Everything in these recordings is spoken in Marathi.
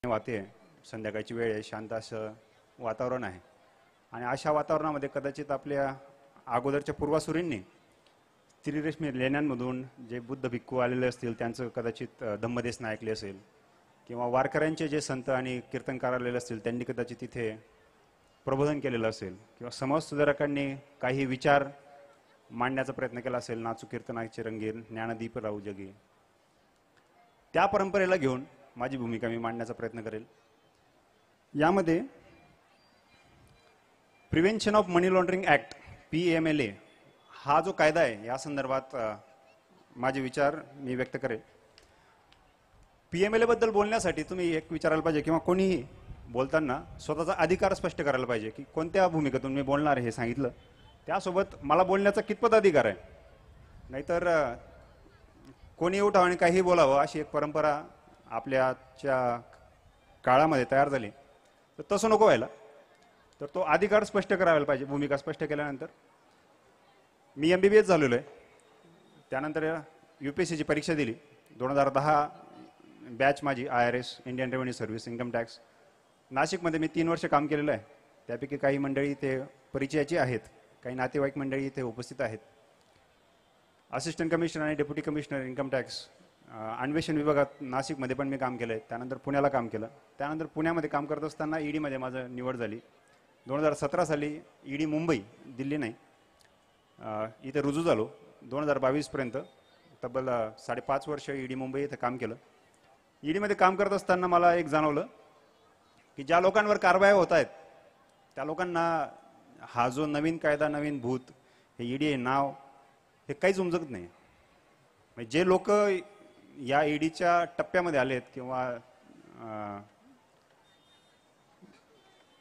वाहते, संध्याकाळची वेळ आहे, शांत असं वातावरण आहे आणि अशा वातावरणामध्ये कदाचित आपल्या अगोदरच्या पूर्वासुरींनी त्रिरेश्मी लेण्यांमधून जे बुद्ध भिक्खू आलेले असतील त्यांचं कदाचित धम्मदेशन ऐकले असेल किंवा वारकऱ्यांचे जे संत आणि कीर्तनकार आलेले असतील त्यांनी कदाचित तिथे प्रबोधन केलेलं असेल किंवा समाजसुधारकांनी काही विचार मांडण्याचा प्रयत्न केला असेल, नाचू कीर्तनाचे रंगीर ज्ञानदीप राहू जगी. त्या परंपरेला घेऊन माझी भूमिका मी मांडण्याचा प्रयत्न करेल. यामध्ये prevention of money laundering act PMLA हा जो कायदा आहे या संदर्भात माझे विचार मी व्यक्त करेल. PMLA बद्दल बोलण्यासाठी तुम्ही एक विचारायला पाहिजे किंवा कोणीही बोलताना स्वतःचा अधिकार स्पष्ट करायला पाहिजे की कोणत्या भूमिकेतून मी बोलणार हे सांगितलं. त्यासोबत मला बोलण्याचा कितपत अधिकार आहे, नाहीतर कोणी उठावं आणि काही बोलावं अशी एक परंपरा आपल्याच्या काळामध्ये तयार झाली. तर तसं नको व्हायला. तर तो अधिकार स्पष्ट करायला पाहिजे. भूमिका स्पष्ट केल्यानंतर मी MBBS झालेलो आहे. त्यानंतर UPSCची परीक्षा दिली. 2010 बॅच माझी IRS Indian revenue service income tax. नाशिकमध्ये मी 3 वर्ष काम केलेलं आहे. त्यापैकी काही मंडळी इथे परिचयाची आहेत, काही नातेवाईक मंडळी इथे उपस्थित आहेत. असिस्टंट कमिशनर आणि डेप्युटी कमिशनर इन्कम टॅक्स अन्वेषण विभागात नाशिकमध्ये पण मी काम केलं आहे. त्यानंतर पुण्याला काम केलं. त्यानंतर पुण्यामध्ये काम करत असताना EDमध्ये माझं निवड झाली. 2017 साली ED मुंबई, दिल्ली नाही, इथे रुजू झालो. 2022 पर्यंत तब्बल 5.5 वर्ष ED मुंबई इथे काम केलं. EDमध्ये काम करत असताना मला एक जाणवलं की ज्या लोकांवर कारवाया होत आहेत त्या लोकांना हा जो नवीन कायदा, नवीन भूत, हे ED हे नाव, हे काहीच उमजत नाही. म्हणजे जे लोक या EDच्या टप्प्यामध्ये आलेत किंवा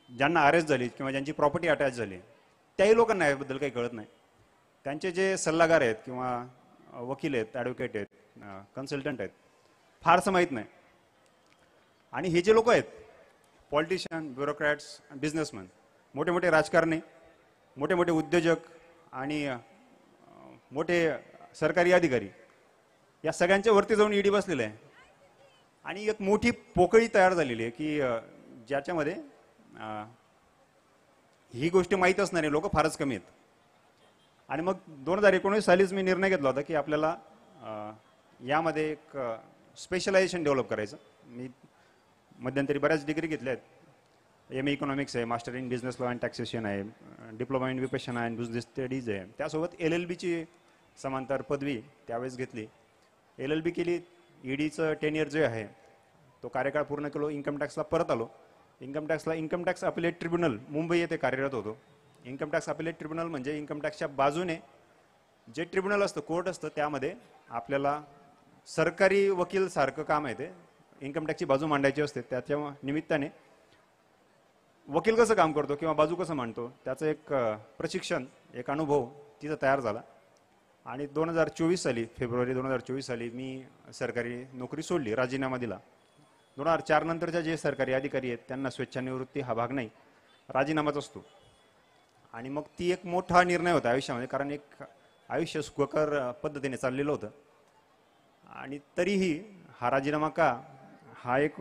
ज्यांना अरेस्ट झाली किंवा ज्यांची प्रॉपर्टी अटॅच झाली त्याही लोकांना याबद्दल काही कळत नाही. त्यांचे जे सल्लागार आहेत किंवा वकील आहेत, ॲडव्होकेट आहेत, कन्सल्टंट आहेत, फारसं माहीत नाही. आणि हे जे लोक आहेत, पॉलिटिशियन, ब्युरोक्रॅट्स, बिझनेसमॅन, मोठे मोठे राजकारणी, मोठे मोठे उद्योजक आणि मोठे सरकारी अधिकारी, या सगळ्यांच्या वरती जाऊन ED बसलेलं आहे. आणि एक मोठी पोकळी तयार झालेली आहे की ज्याच्यामध्ये ही गोष्ट माहीत असणारे लोक फारच कमी आहेत. आणि मग 2019 सालीच मी निर्णय घेतला होता की आपल्याला यामध्ये एक स्पेशलायझेशन डेव्हलप करायचं. मी मध्यंतरी बऱ्याच डिग्री घेतल्या आहेत. MA इकॉनॉमिक्स आहे, master in business law and taxation आहे, diploma in Vipassana and business studies आहे. त्यासोबत LLBची समांतर पदवी त्यावेळेस घेतली. LLB केली. EDचं टेन्युअर जे आहे तो कार्यकाळ पूर्ण केलो. इन्कम टॅक्सला परत आलो. इन्कम टॅक्सला income tax appellate tribunal Mumbai येथे कार्यरत होतो. इन्कम टॅक्स अपिलेट ट्रिब्युनल म्हणजे इन्कम टॅक्सच्या बाजूने जे ट्रिब्युनल असतं, कोर्ट असतं, त्यामध्ये आपल्याला सरकारी वकील सारखं काम आहे. ते इन्कम टॅक्सची बाजू मांडायची असते. त्याच्या निमित्ताने वकील कसं काम करतो किंवा बाजू कसं मांडतो त्याचं एक प्रशिक्षण, एक अनुभव तिथं तयार झाला. आणि 2024 साली, फेब्रुवारी 2024 साली मी सरकारी नोकरी सोडली, राजीनामा दिला. 2004 नंतरच्या जे सरकारी अधिकारी आहेत त्यांना स्वेच्छानिवृत्ती हा भाग नाही, राजीनामाच असतो. आणि मग ती एक मोठा निर्णय होता आयुष्यामध्ये, कारण एक आयुष्य सुखकर पद्धतीने चाललेलं होतं. आणि तरीही हा राजीनामा का, हा एक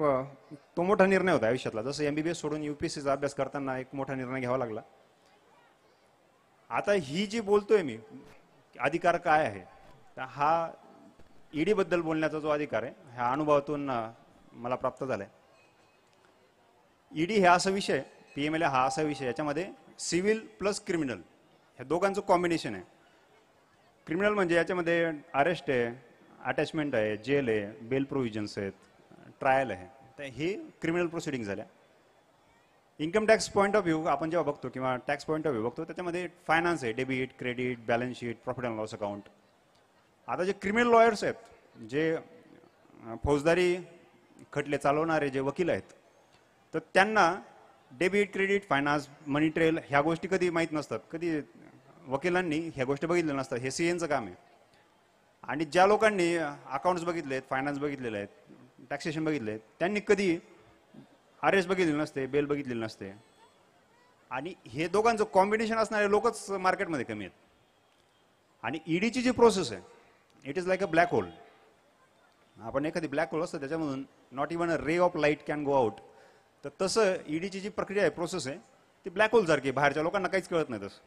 तो मोठा निर्णय होता आयुष्यातला. जसं MBBS सोडून UPSCचा अभ्यास करताना एक मोठा निर्णय घ्यावा लागला. आता ही जी बोलतोय मी अधिकार काय आहे, तर हा ED बद्दल बोलण्याचा जो अधिकार आहे ह्या अनुभवातून मला प्राप्त झालाय. ED हे असा विषय, PMLA हा असा विषय, याच्यामध्ये सिव्हिल प्लस क्रिमिनल ह्या दोघांचं कॉम्बिनेशन आहे. क्रिमिनल म्हणजे याच्यामध्ये अरेस्ट आहे, अटॅचमेंट आहे, जेल आहे, बेल प्रोव्हिजन्स आहेत, ट्रायल आहे. तर हे क्रिमिनल प्रोसिडिंग झाल्या. Income tax point of view आपण जेव्हा बघतो किंवा टॅक्स पॉईंट ऑफ व्ह्यू बघतो त्याच्यामध्ये फायनान्स आहे, debit, credit, balance sheet, profit and loss account. आता जे क्रिमिनल लॉयर्स आहेत, जे फौजदारी खटले चालवणारे जे वकील आहेत, तर त्यांना डेबिट, क्रेडिट, फायनान्स, मनी ट्रेल ह्या गोष्टी कधी माहीत नसतात. कधी वकिलांनी ह्या गोष्टी बघितल्या नसतात. हे CAचं काम आहे. आणि ज्या लोकांनी अकाउंट्स बघितले आहेत, फायनान्स बघितलेले आहेत, टॅक्सेशन बघितले आहेत, त्यांनी कधी अरेस्ट बघितलेलं नसते, बेल बघितलेलं नसते. आणि हे दोघांचं कॉम्बिनेशन असणारे लोकच मार्केटमध्ये कमी आहेत. आणि EDची जी प्रोसेस आहे, it is like a black hole. आपण एखादी ब्लॅक होल असतं त्याच्यामधून not even a ray of light can go out. तर तसं ईडीची जी प्रक्रिया आहे, प्रोसेस आहे, ती ब्लॅक होल सारखी, बाहेरच्या लोकांना काहीच कळत नाही तसं.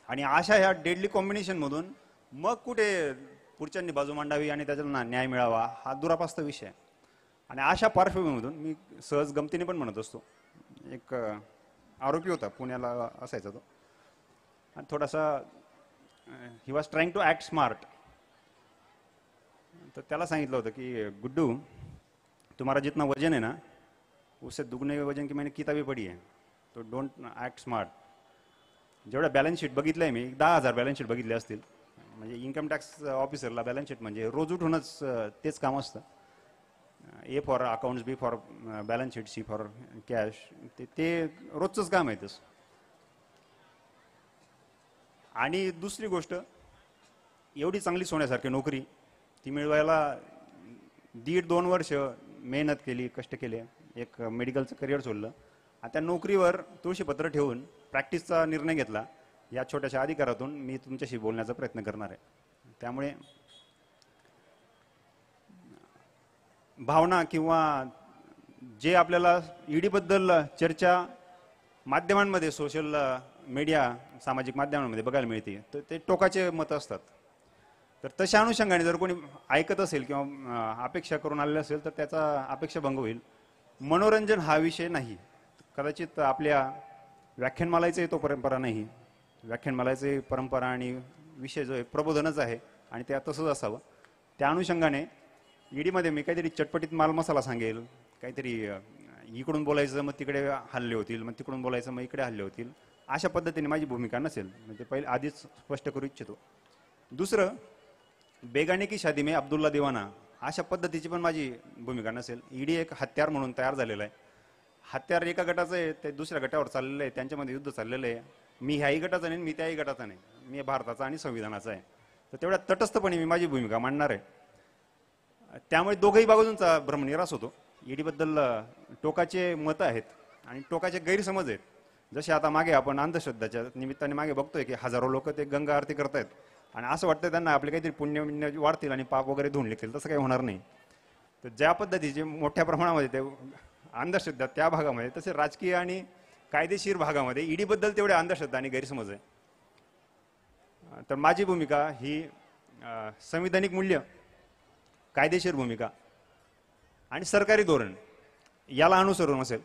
आणि अशा ह्या डेडली कॉम्बिनेशनमधून मग कुठे पुढच्यांनी बाजू मांडावी आणि त्याच्याला न्याय मिळावा, हा दुरापास्त विषय आहे. आणि अशा पार्श्वभूमीमधून मी सहज गमतीने पण म्हणत असतो, एक आरोपी होता, पुण्याला असायचा तो, आणि थोडासा he was trying to act smart. तर त्याला सांगितलं होतं की गुड्डू, तुम्हारा जितना वजन है ना उससे दुगने वजन की मैंने किताबी पढ़ी है, तो डोंट ॲक्ट स्मार्ट. जेवढ्या बॅलन्स शीट बघितलं आहे मी, 10,000 बॅलन्स शीट बघितले असतील. म्हणजे इन्कम टॅक्स ऑफिसरला बॅलन्स शीट म्हणजे रोज उठूनच तेच काम असतं. A for accounts, B for balance sheet, C for cash, ते रोजचंच काम आहे तसं. आणि दुसरी गोष्ट, एवढी चांगली सोन्यासारखी नोकरी ती मिळवायला 1.5-2 वर्ष मेहनत केली, कष्ट केले, एक मेडिकलचं करिअर सोडलं, आणि त्या नोकरीवर तुळशीपत्र ठेवून प्रॅक्टिसचा निर्णय घेतला. या छोट्याशा अधिकारातून मी तुमच्याशी बोलण्याचा प्रयत्न करणार आहे. त्यामुळे भावना किंवा जे आपल्याला ईडीबद्दल चर्चा माध्यमांमध्ये, सोशल मीडिया, सामाजिक माध्यमांमध्ये बघायला मिळते, तर ते टोकाचे मत असतात. तर तशा अनुषंगाने जर कोणी ऐकत असेल किंवा अपेक्षा करून आलेलं असेल तर त्याचा अपेक्षाभंग होईल. मनोरंजन हा विषय नाही. कदाचित आपल्या व्याख्यानमालाची तो परंपरा नाही. व्याख्यानमालाची परंपरा आणि विषय जो आहे प्रबोधनच आहे, आणि त्या तसंच असावं. त्या अनुषंगाने ईडीमध्ये मी काहीतरी चटपटीत माल मसाला सांगेल, काहीतरी इकडून बोलायचं मग तिकडे हल्ले होतील, मग तिकडून बोलायचं मग इकडे हल्ले होतील, अशा पद्धतीने माझी भूमिका नसेल. म्हणजे पहिले आधीच स्पष्ट करू इच्छितो. दुसरं, बेगाने की शादी में अब्दुल्ला दिवाना, अशा पद्धतीची पण माझी भूमिका नसेल. ईडी एक हत्यार म्हणून तयार झालेलं आहे. हत्यार एका गटाचं आहे, ते दुसऱ्या गटावर चाललेलं आहे, त्यांच्यामध्ये युद्ध चाललेलं आहे. मी ह्याही गटाचा नाही, मी त्याही गटाचा नाही, मी भारताचा आणि संविधानाचा आहे. तर तेवढ्या तटस्थपणे मी माझी भूमिका मांडणार आहे. त्यामुळे दोघंही बाजूंचा भ्रमनिरास होतो. ईडीबद्दल टोकाचे मतं आहेत आणि टोकाचे गैरसमज आहेत. जसे आता मागे आपण अंधश्रद्धाच्या निमित्ताने मागे बघतोय की हजारो लोक ते गंगा आरती करतायत आणि असं वाटतं त्यांना आपले काहीतरी पुण्य वाढतील आणि पाप वगैरे धुवून निघतील. तसं काही होणार नाही. तर ज्या पद्धतीचे मोठ्या प्रमाणामध्ये ते अंधश्रद्धा त्या भागामध्ये, तसे राजकीय आणि कायदेशीर भागामध्ये ईडीबद्दल तेवढे अंधश्रद्धा आणि गैरसमज आहे. तर माझी भूमिका ही संविधानिक मूल्य, कायदेशीर भूमिका आणि सरकारी धोरण याला अनुसरून असेल.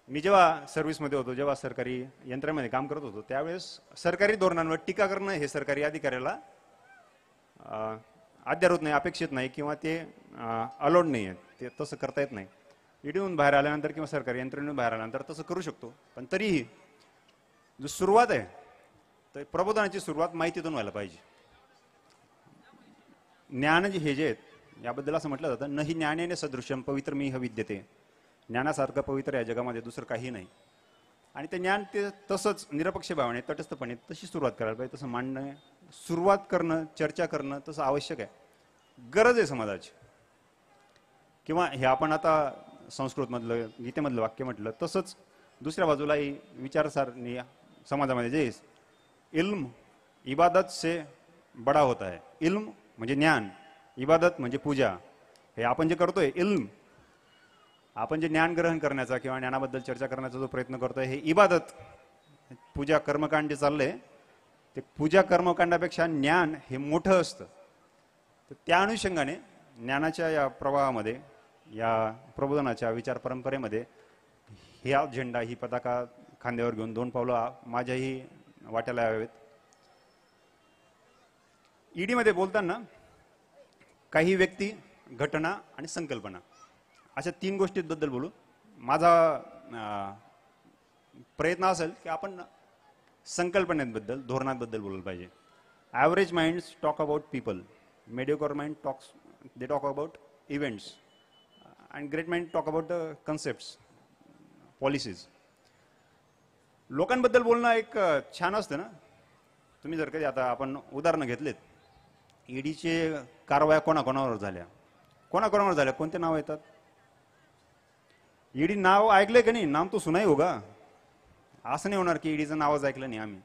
मी जेव्हा सर्व्हिसमध्ये होतो, जेव्हा सरकारी यंत्रणेमध्ये काम करत होतो, त्यावेळेस सरकारी धोरणांवर टीका करणं हे सरकारी अधिकाऱ्याला अध्यारूत नाही, अपेक्षित नाही, किंवा ते अलाउड नाही आहे. ते तसं करता येत नाही. ईडीहून बाहेर आल्यानंतर किंवा सरकारी यंत्रणेतून बाहेर आल्यानंतर तसं करू शकतो. पण तरीही जो सुरुवात आहे, तर प्रबोधनाची सुरुवात माहितीतून व्हायला पाहिजे. ज्ञान हे जे आहेत याबद्दल असं म्हटलं जातं, नही ज्ञानेने सदृश्यम पवित्रमिह विद्यते. ज्ञानासारखं पवित्र या जगामध्ये दुसरं काही नाही. आणि ते ज्ञान ते तसंच निरपेक्ष भावने, तटस्थपणे तशी सुरुवात करायला पाहिजे. तसं मांडणं, सुरुवात करणं, चर्चा करणं तसं आवश्यक आहे, गरज आहे समाजाची. किंवा हे आपण आता संस्कृतमधलं, गीतेमधलं वाक्य म्हटलं तसंच दुसऱ्या बाजूलाही विचारसरणी समाजामध्ये जे इल्म इबादत से बडा होता है. इल्म म्हणजे ज्ञान, इबादत म्हणजे पूजा. हे आपण जे करतोय इल्म, आपण जे ज्ञान ग्रहण करण्याचा किंवा ज्ञानाबद्दल चर्चा करण्याचा जो प्रयत्न करतोय, हे इबादत, पूजा कर्मकांड जे चाललंय, ते पूजा कर्मकांडापेक्षा ज्ञान हे मोठं असतं. तर त्या अनुषंगाने ज्ञानाच्या या प्रवाहामध्ये, या प्रबोधनाच्या विचार परंपरेमध्ये हा झेंडा, ही पताका खांद्यावर घेऊन 2 पावलं माझ्याही वाट्याला यावेत. ईडीमध्ये बोलताना काही व्यक्ती, घटना आणि संकल्पना अशा 3 गोष्टींबद्दल बोलू. माझा प्रयत्न असेल की आपण संकल्पनेबद्दल, धोरणांबद्दल बोललं पाहिजे. Average minds talk about people, mediocre mind talks, they talk about events, and great mind talk about the concepts, policies. लोकांबद्दल बोलणं एक छान असतं ना. तुम्ही जर कधी आता आपण उदाहरणं घेतलेत, ईडीचे कारवाया कोणाकोणावर झाल्या, कोणाकोणावर झाल्या, कोणते नाव येतात? ईडी नाव ऐकलंय का नाही? नाम तो सुनाई होगा. असं नाही होणार की ईडीचं नावच ऐकलं नाही आम्ही.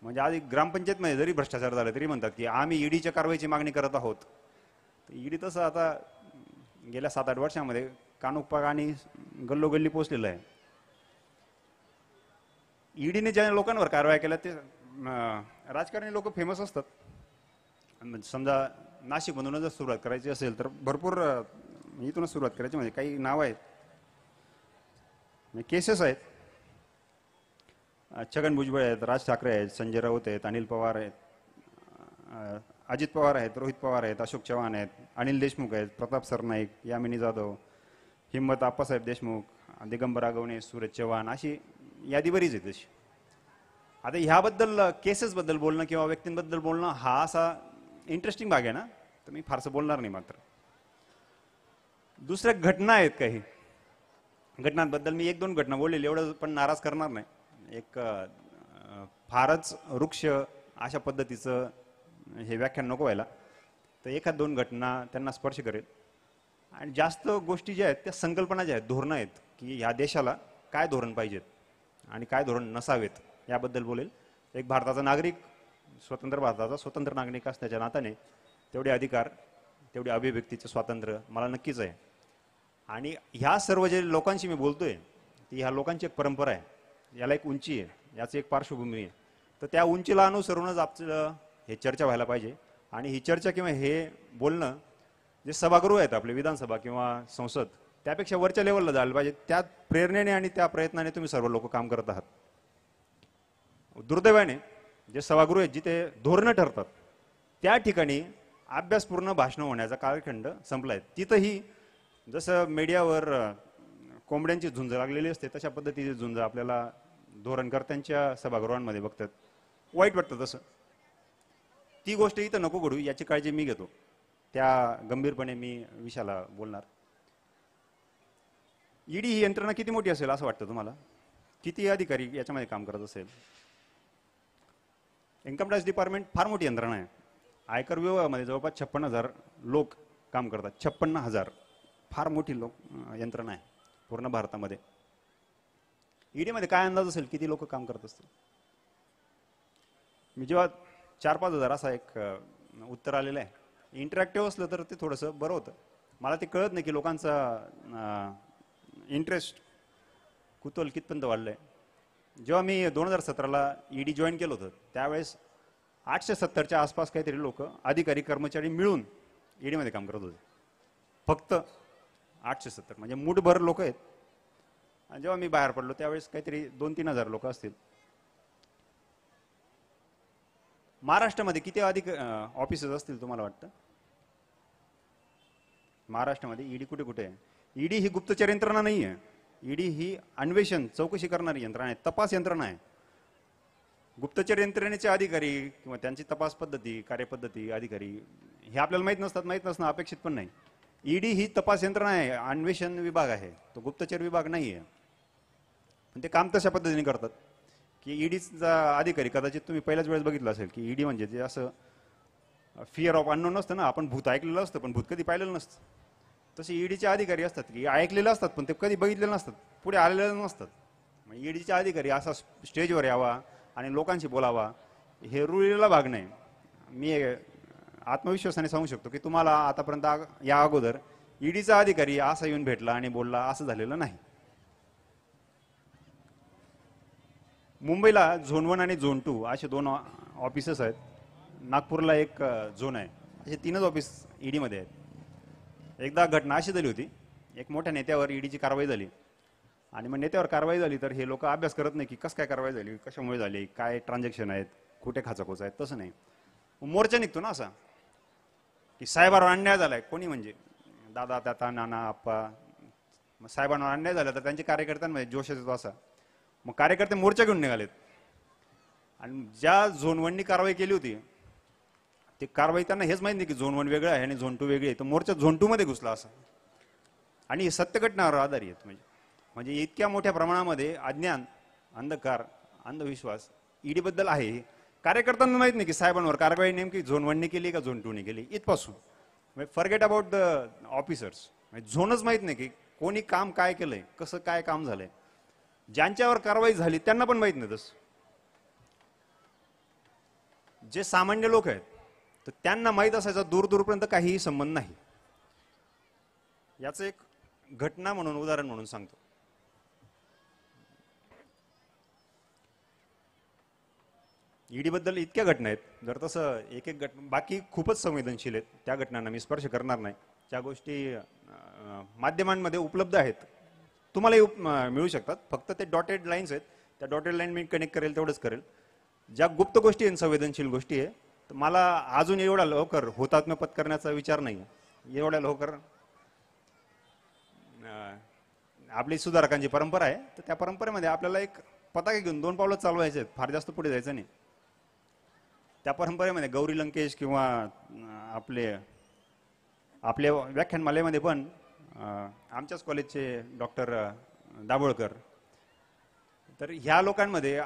म्हणजे आधी ग्रामपंचायतमध्ये जरी भ्रष्टाचार झाला तरी म्हणतात की आम्ही ईडीच्या कारवाईची मागणी करत आहोत. ईडी तसं आता गेल्या 7-8 वर्षामध्ये कानोपा आणि गल्लोगल्ली पोचलेलं आहे. ईडीने ज्या लोकांवर कारवाया केल्या ते राजकारणी लोक फेमस असतात. समजा नाशिकमधूनच जर सुरुवात करायची असेल तर भरपूर इथूनच सुरुवात करायची, म्हणजे काही नाव आहेत, केसेस आहेत. छगन भुजबळ आहेत, राज ठाकरे आहेत, संजय राऊत आहेत, अनिल पवार आहेत, अजित पवार आहेत, रोहित पवार आहेत, अशोक चव्हाण आहेत, अनिल देशमुख आहेत, प्रताप सरनाईक, यामिनी जाधव, हिम्मत आप्पासाहेब देशमुख, दिगंबर आगवणे, सूरज चव्हाण, अशी यादी बरीच आहे तशी. आता ह्याबद्दल केसेसबद्दल बोलणं किंवा व्यक्तींबद्दल बोलणं हा असा इंटरेस्टिंग भाग आहे ना, तर मी फारसं बोलणार नाही. मात्र दुसऱ्या घटना आहेत, काही घटनांबद्दल मी 1-2 घटना बोललेली, एवढं पण नाराज करणार नाही. एक फारच वृक्ष अशा पद्धतीचं हे व्याख्यान नको व्हायला, तर 1-2 घटना त्यांना स्पर्श करेल. आणि जास्त गोष्टी ज्या आहेत त्या संकल्पना ज्या आहेत, धोरणं आहेत, की ह्या देशाला काय धोरण पाहिजेत आणि काय धोरण नसावेत याबद्दल बोलेल. एक भारताचा नागरिक, स्वतंत्र भारताचा स्वतंत्र नागरिक असल्याच्या नात्याने तेवढे अधिकार, तेवढे अभिव्यक्तीचे स्वातंत्र्य मला नक्कीच आहे. आणि ह्या सर्व जे लोकांशी मी बोलतोय ती ह्या लोकांची एक परंपरा आहे, याला एक उंची आहे, याची एक पार्श्वभूमी आहे. तर त्या उंचीला अनुसरूनच आपलं हे चर्चा व्हायला पाहिजे. आणि ही चर्चा किंवा हे बोलणं जे सभागृह आहेत आपले, विधानसभा किंवा संसद, त्यापेक्षा वरच्या लेवलला जायला पाहिजे. त्या प्रेरणेने आणि त्या प्रयत्नाने तुम्ही सर्व लोक काम करत आहात. दुर्दैवाने जे सभागृह आहेत जिथे धोरणं ठरतात त्या ठिकाणी अभ्यासपूर्ण भाषणं होण्याचा कालखंड संपलाय. तिथंही जसं मीडियावर कोंबड्यांची झुंज लागलेली असते तशा पद्धतीची झुंज आपल्याला धोरणकर्त्यांच्या सभागृहांमध्ये बघतात. वाईट वाटतं तसं. ती गोष्ट इथं नको घडू याची काळजी मी घेतो. त्या गंभीरपणे मी विषयाला बोलणार. ईडी ही यंत्रणा किती मोठी असेल असं वाटतं तुम्हाला? किती अधिकारी याच्यामध्ये काम करत असेल? इन्कम टॅक्स डिपार्टमेंट फार मोठी यंत्रणा आहे. आयकर विभागामध्ये जवळपास 56,000 लोक काम करतात. 56,000 फार मोठी यंत्रणा आहे पूर्ण भारतामध्ये. ईडीमध्ये काय अंदाज असेल किती लोक काम करत असतील? मी जेव्हा 4-5 हजार असा एक उत्तर आलेलं आहे. इंटरॅक्टिव्ह असलं तर ते थोडंसं बरं होतं. मला ते कळत नाही की लोकांचा इंटरेस्ट, कुतूहल कितपर्यंत वाढलंय. जेव्हा मी 2017ला ईडी जॉईन केलं होतं त्यावेळेस 870च्या आसपास काहीतरी लोक, अधिकारी कर्मचारी मिळून ईडीमध्ये काम करत होते. फक्त 870 म्हणजे मुठभर लोक आहेत. आणि जेव्हा मी बाहेर पडलो त्यावेळेस काहीतरी 2-3 हजार लोक असतील. महाराष्ट्रामध्ये किती अधिक ऑफिसेस असतील तुम्हाला वाटतं? महाराष्ट्रामध्ये ईडी कुठे कुठे आहे? ईडी ही गुप्तचर यंत्रणा नाही आहे. ईडी ही अन्वेषण, चौकशी करणारी यंत्रणा आहे, तपास यंत्रणा आहे. गुप्तचर यंत्रणेचे अधिकारी किंवा त्यांची तपास पद्धती, कार्यपद्धती, अधिकारी हे आपल्याला माहीत नसणं अपेक्षित पण नाही. ईडी ही तपास यंत्रणा आहे, अन्वेषण विभाग आहे, तो गुप्तचर विभाग नाही आहे. पण ते काम तशा पद्धतीने करतात की ईडीचा अधिकारी, कदाचित तुम्ही पहिल्याच वेळेस बघितलं असेल की ईडी म्हणजे ते असं फिअर ऑफ अननोन असतं ना. आपण भूत ऐकलेलं असतं पण भूत कधी पाहिलेलं नसतं. तसे ईडीचे अधिकारी असतात की ऐकलेले असतात पण ते कधी बघितलेलं नसतात, पुढे आलेले नसतात. मग ईडीचे अधिकारी असा स्टेजवर यावा आणि लोकांशी बोलावा हे रुळलेला भाग नाही. मी आत्मविश्वासाने सांगू शकतो की तुम्हाला आतापर्यंत या अगोदर ईडीचा अधिकारी असा येऊन भेटला आणि बोलला असं झालेलं नाही. मुंबईला झोन 1 आणि झोन 2 असे 2 ऑफिसेस आहेत. नागपूरला एक झोन आहे. असे 3च ऑफिस ईडीमध्ये आहेत. एकदा घटना अशी झाली होती, एक मोठ्या नेत्यावर ईडीची कारवाई झाली. आणि मग नेत्यावर कारवाई झाली तर हे लोक अभ्यास करत नाही की कसं काय कारवाई झाली, कशामुळे झाली, काय ट्रान्झॅक्शन आहेत, कुठे खाचाखोच आहेत. तसं नाही. मोर्चा निघतो ना असा की साहेबांवर अन्याय झालाय. कोणी म्हणजे दादा, ताता, नाना, आप्पा. मग साहेबांवर अन्याय झाला तर त्यांच्या कार्यकर्त्यांमध्ये जोश येतो असा. मग कार्यकर्ते मोर्चा घेऊन निघालेत. आणि ज्या झोन 1नी कारवाई केली होती ते कारवाई त्यांना हेच माहित नाही की झोन 1 वेगळं आहे आणि झोन 2 वेगळी आहे. तर मोर्चा झोन 2 मध्ये घुसला असा. आणि सत्य घटनावर आधारित म्हणजे इतक्या मोठ्या प्रमाणामध्ये अज्ञान, अंधकार, अंधविश्वास ईडी बद्दल आहे. कार्यकर्त्यांना माहित नाही की साहेबांवर कारवाई नेमकी झोन 1 ने केली का झोन 2 ने केली. इथपासून फॉरगेट अबाउट द ऑफिसर्स. झोनच माहित नाही की कोणी काम काय केलंय, कसं काय काम झालंय. ज्यांच्यावर कारवाई झाली त्यांना पण माहित नाही. तसं जे सामान्य लोक आहेत तर त्यांना माहीत असायचा दूर दूरपर्यंत काहीही संबंध नाही. याचं एक घटना म्हणून उदाहरण म्हणून सांगतो. ईडी बद्दल इतक्या घटना आहेत, जर तसं एक एक बाकी खूपच संवेदनशील आहेत, त्या घटनांना मी स्पर्श करणार नाही. त्या गोष्टी माध्यमांमध्ये उपलब्ध आहेत, तुम्हालाही मिळू शकतात. फक्त ते डॉटेड लाईन्स आहेत, त्या डॉटेड लाईन मी कनेक्ट करेल तेवढंच करेल. ज्या गुप्त गोष्टी आहेत, संवेदनशील गोष्टी आहे, तर मला अजून एवढा लवकर हुतात्मा पत्करण्याचा विचार नाही. एवढ्या लवकर आपली सुधारकांची परंपरा आहे, तर त्या परंपरेमध्ये आपल्याला एक पताका घेऊन 2 पावलं चालवायचे आहेत, फार जास्त पुढे जायचं नाही. त्या परंपरेमध्ये गौरी लंकेश किंवा आपल्या व्याख्यानमालेमध्ये पण आमच्याच कॉलेजचे डॉक्टर दाभोळकर, तर ह्या लोकांमध्ये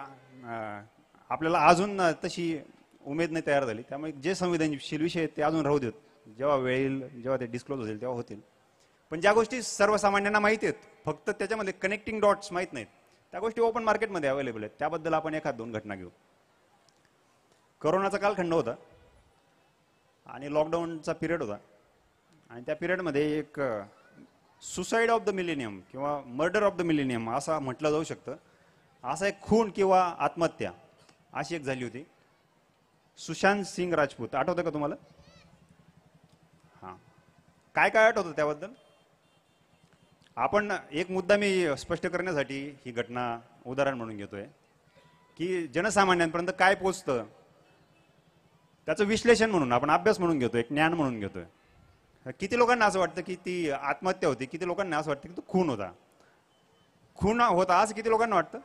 आपल्याला अजून तशी उमेद नाही तयार झाली. त्यामुळे जे संवेदनशील विषय आहेत ते अजून राहू देत, जेव्हा वेळ येईल, जेव्हा ते डिस्क्लोज होतील तेव्हा होतील. पण ज्या गोष्टी सर्वसामान्यांना माहिती आहेत, फक्त त्याच्यामध्ये कनेक्टिंग डॉट्स माहीत नाहीत, त्या गोष्टी ओपन मार्केटमध्ये अवेलेबल आहेत. त्याबद्दल आपण 1-2 घटना घेऊ. कोरोनाचा कालखंड होता आणि लॉकडाऊनचा पिरियड होता, आणि त्या पिरियडमध्ये एक सुसाईड ऑफ द मिलेनियम किंवा मर्डर ऑफ द मिलेनियम असं म्हटलं जाऊ शकतं, असा एक खून किंवा आत्महत्या अशी एक झाली होती. सुशांत सिंग राजपूत, आठवतं का तुम्हाला? हां, काय काय आठवतं त्याबद्दल? आपण एक मुद्दा मी स्पष्ट करण्यासाठी ही घटना उदाहरण म्हणून घेतोय की जनसामान्यांपर्यंत काय पोचतं त्याचं विश्लेषण म्हणून, आपण अभ्यास म्हणून घेतोय, एक ज्ञान म्हणून घेतोय. किती लोकांना असं वाटतं की ती आत्महत्या होती, किती लोकांना असं वाटतं की तो खून होता. खून होता असं किती लोकांना वाटतं?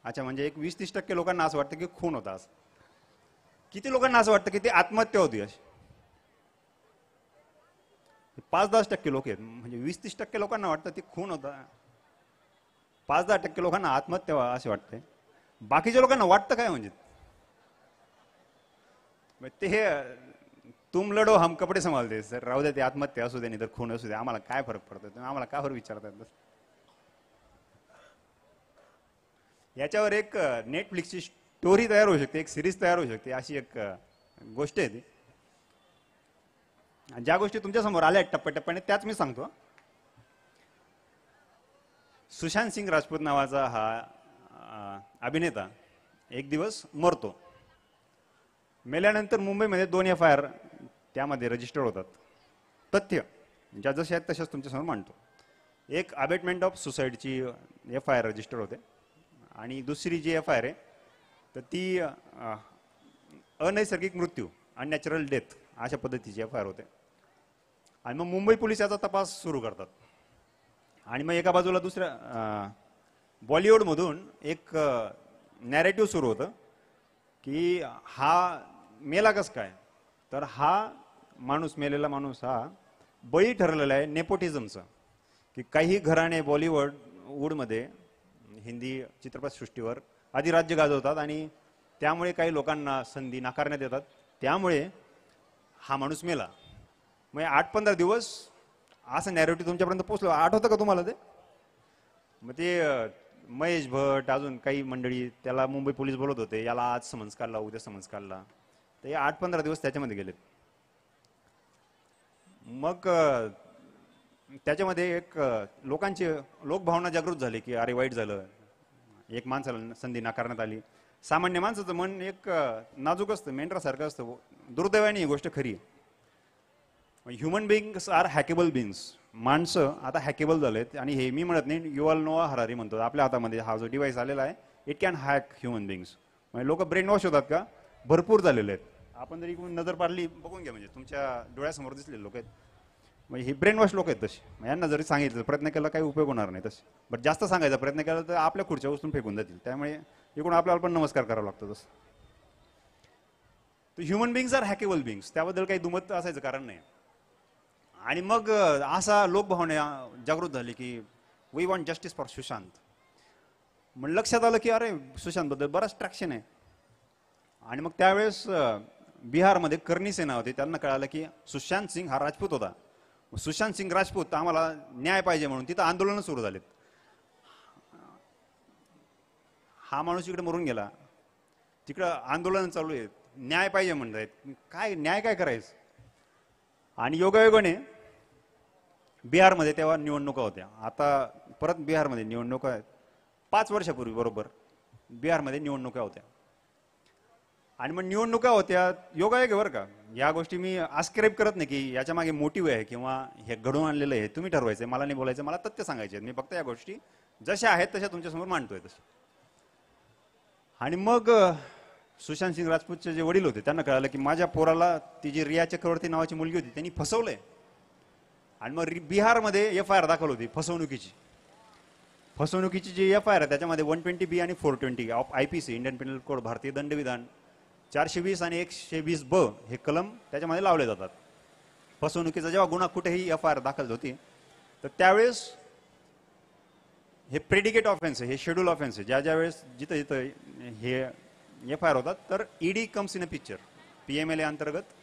अच्छा, म्हणजे एक 20-30% लोकांना असं वाटतं की खून होता. असं किती लोकांना असं वाटतं की ती आत्महत्या होती? अशी 5-10% लोक आहेत. म्हणजे 20-30% लोकांना वाटतं ती खून होता, 5-10% लोकांना आत्महत्या असे वाटते. बाकीच्या लोकांना वाटतं काय? म्हणजे ते तुम लढो हम कपडे संभालते. सर राहू दे, ते आत्महत्या असू दे नाही तर खून असू दे, आम्हाला काय फरक पडतो? तुम्ही आम्हाला का बरं विचारतात? याच्यावर एक नेटफ्लिक्सची स्टोरी तयार होऊ शकते, एक सिरीज तयार होऊ शकते, अशी एक गोष्ट आहे ती. ज्या गोष्टी तुमच्या समोर आल्या टप्प्याटप्प्याने त्याच मी सांगतो. सुशांत सिंग राजपूत नावाचा हा अभिनेता एक दिवस मरतो. मेल्यानंतर मुंबईमध्ये 2 FIR त्यामध्ये रजिस्टर होतात. तथ्य ज्या जसे आहेत तशाच तुमच्यासमोर मांडतो. एक अबेटमेंट ऑफ सुसाईडची FIR रजिस्टर होते, आणि दुसरी जी FIR आहे तर ती अनैसर्गिक मृत्यू, अननॅचरल डेथ अशा पद्धतीची FIR होते. आणि मग मुंबई पोलीस याचा तपास सुरू करतात. आणि मग एका बाजूला दुसऱ्या बॉलिवूडमधून एक नॅरेटिव्ह सुरू होतं की हा मेला कसं काय, तर हा माणूस, मेलेला माणूस हा बळी ठरलेला आहे नेपोटिझमचा. की काही घराणे बॉलिवूडमध्ये हिंदी चित्रपटसृष्टीवर अधिराज्य गाजवतात, आणि त्यामुळे काही लोकांना संधी नाकारण्यात येतात, त्यामुळे हा माणूस मेला. मग 8-15 दिवस असं नॅरेटिव्ह तुमच्यापर्यंत पोहोचलं. आठवतं का तुम्हाला ते? मग ते महेश भट, अजून काही मंडळी, त्याला मुंबई पोलीस बोलत होते, याला आज समन्स काढला, उद्या समन्स काढला. ते 8-15 दिवस त्याच्यामध्ये गेलेत. मग त्याच्यामध्ये एक लोकांची लोकभावना जागृत झाली की अरे वाईट झालं, एक माणसाला संधी नाकारण्यात आली. सामान्य माणसाचं मन एक नाजूक असतं, मेंढरासारखं असतं. दुर्दैवाने ही गोष्ट खरी आहे. Human beings are hackable beings. माणसं आता हॅकेबल झालेत, आणि हे मी म्हणत नाही, युव्हल नोआ हरारी म्हणतो. आपल्या हातामध्ये हा जो डिव्हाइस आलेला आहे, इट कॅन हॅक ह्युमन बिंग्स. म्हणजे लोक ब्रेन वॉश होतात का? भरपूर झालेले आहेत. आपण जरी नजर पाडली, बघून घ्या, म्हणजे तुमच्या डोळ्यासमोर दिसलेले लोक आहेत. म्हणजे हे ब्रेन वॉश लोक आहेत तसे. यांना जरी सांगितलं, प्रयत्न केला, काही उपयोग होणार नाही तसे. बट जास्त सांगायचा प्रयत्न केला तर आपल्या खुर्च्या उचलून फेकून जातील. त्यामुळे इकडून आपल्याला पण नमस्कार करावा लागतो तसं. तर ह्युमन बिंग्स आर हॅकेबल बिंग्स, त्याबद्दल काही दुमत असायचं कारण नाही. आणि मग असा लोकभावना जागृत झाली की we want justice for Sushant. मग लक्षात आलं की अरे सुशांत बद्दल बराच ट्रॅक्शन आहे. आणि मग त्यावेळेस बिहारमध्ये करणी सेना होती, त्यांना कळालं की सुशांत सिंग हा राजपूत होता. सुशांत सिंग राजपूत, आम्हाला न्याय पाहिजे म्हणून तिथं आंदोलन सुरू झालेत. हा माणूस इकडे मरून गेला, तिकडं आंदोलन चालू आहे, न्याय पाहिजे म्हणतायत. काय न्याय काय करायचं? आणि योगायोगाने बिहारमध्ये तेव्हा निवडणुका होत्या. आता परत बिहारमध्ये निवडणुका आहेत. 5 वर्षापूर्वी बरोबर बिहारमध्ये निवडणुका होत्या. आणि मग निवडणुका होत्या योगायोग आहे बरं का. या गोष्टी मी आस्क्राईब करत नाही की याच्या मागे मोटिव्ह आहे किंवा हे घडवून आणलेलं आहे, तुम्ही ठरवायचं, मला नाही बोलायचं, मला तथ्य सांगायचे. मी फक्त या गोष्टी जशा आहेत तशा तुमच्यासमोर मांडतोय तसं. आणि मग सुशांत सिंग राजपूतचे जे वडील होते त्यांना कळालं की माझ्या पोराला ती जी रिया चक्रवर्ती नावाची मुलगी होती त्यांनी फसवलंय. आणि मग बिहारमध्ये FIR दाखल होती फसवणुकीची जी FIR आहे त्याच्यामध्ये 120B आणि 420 of IPC Indian Pinal code भारतीय दंडविधान 420 आणि 120B हे कलम त्याच्यामध्ये लावले जातात. फसवणुकीचा जेव्हा गुन्हा कुठेही FIR दाखल होती तर त्यावेळेस हे प्रेडिकेट ऑफेन्स आहे, हे शेड्यूल ऑफेन्स आहे. ज्या वेळेस जिथं जिथं हे FIR होतात तर ED comes in a picture. PMLA अंतर्गत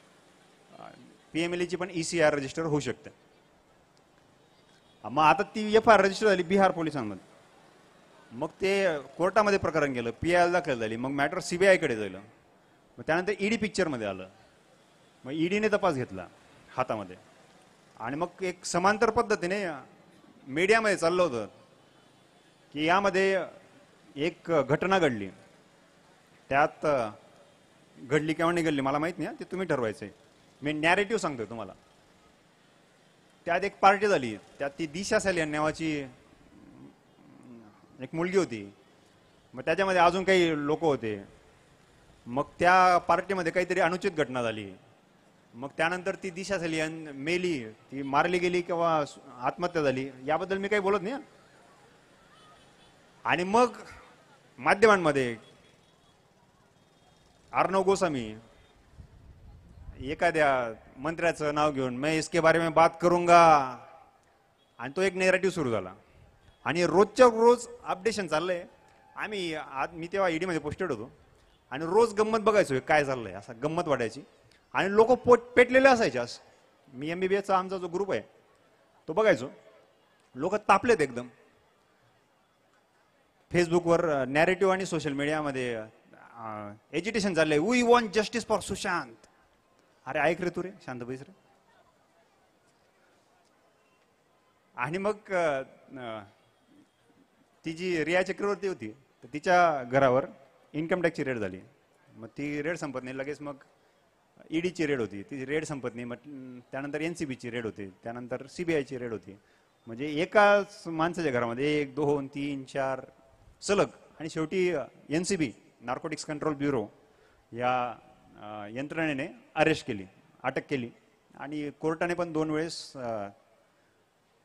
PMLA ची पण ECR रजिस्टर होऊ शकते. मग आता ती FIR रजिस्टर झाली बिहार पोलिसांमध्ये. मग ते कोर्टामध्ये प्रकरण गेलं, PI दाखल झाली, मग मॅटर CBI कडे झालं. मग त्यानंतर ED पिक्चरमध्ये आलं. मग EDने तपास घेतला हातामध्ये. आणि मग एक समांतर पद्धतीने मीडियामध्ये चाललं होतं की यामध्ये एक घटना घडली. त्यात घडली किंवा नाही घडली मला माहित नाही, ते तुम्ही ठरवायचंय. मी नॅरेटिव्ह सांगतोय तुम्हाला. त्यात एक पार्टी झाली, त्यात ती दिशा सॅलियन नावाची एक मुलगी होती. मग त्याच्यामध्ये अजून काही लोक होते. मग त्या पार्टीमध्ये काहीतरी अनुचित घटना झाली. मग त्यानंतर ती दिशा सॅलियन मेली, ती मारली गेली किंवा आत्महत्या झाली, याबद्दल मी काही बोलत नाही. आणि मग माध्यमांमध्ये अर्णव गोस्वामी एखाद्या मंत्र्याचं नाव घेऊन मैं इसके बारे में बात करूंगा, आणि तो एक नॅरेटिव्ह सुरू झाला. आणि रोजच्या रोज अपडेशन चाललंय. मी तेव्हा ED मध्ये पोस्टेड होतो आणि रोज गंमत बघायचो काय चाललंय, असं गंमत वाटायची. आणि लोक पेटलेले असायचे. असं मी MBBSचा आमचा जो ग्रुप आहे तो बघायचो, लोक तापलेत एकदम. फेसबुकवर नॅरेटिव्ह आणि सोशल मीडियामध्ये एज्युटेशन चाललंय, we want justice for Sushant. अरे ऐक रे तू रे, शांत बैस रे. आणि मग ती जी रिया चक्रवर्ती होती तर तिच्या घरावर इन्कम टॅक्सची रेड झाली. मग ती रेड संपत नाही, लगेच मग EDची रेड होती, ती रेड संपत नाही. मग त्यानंतर NCBची रेड होती, त्यानंतर CBIची रेड होती. म्हणजे एकाच माणसाच्या घरामध्ये 1, 2, 3, 4 सलग. आणि शेवटी NCB नार्कोटिक्स कंट्रोल ब्युरो या यंत्रणेने अरेस्ट केली, अटक केली. आणि कोर्टाने पण 2 वेळेस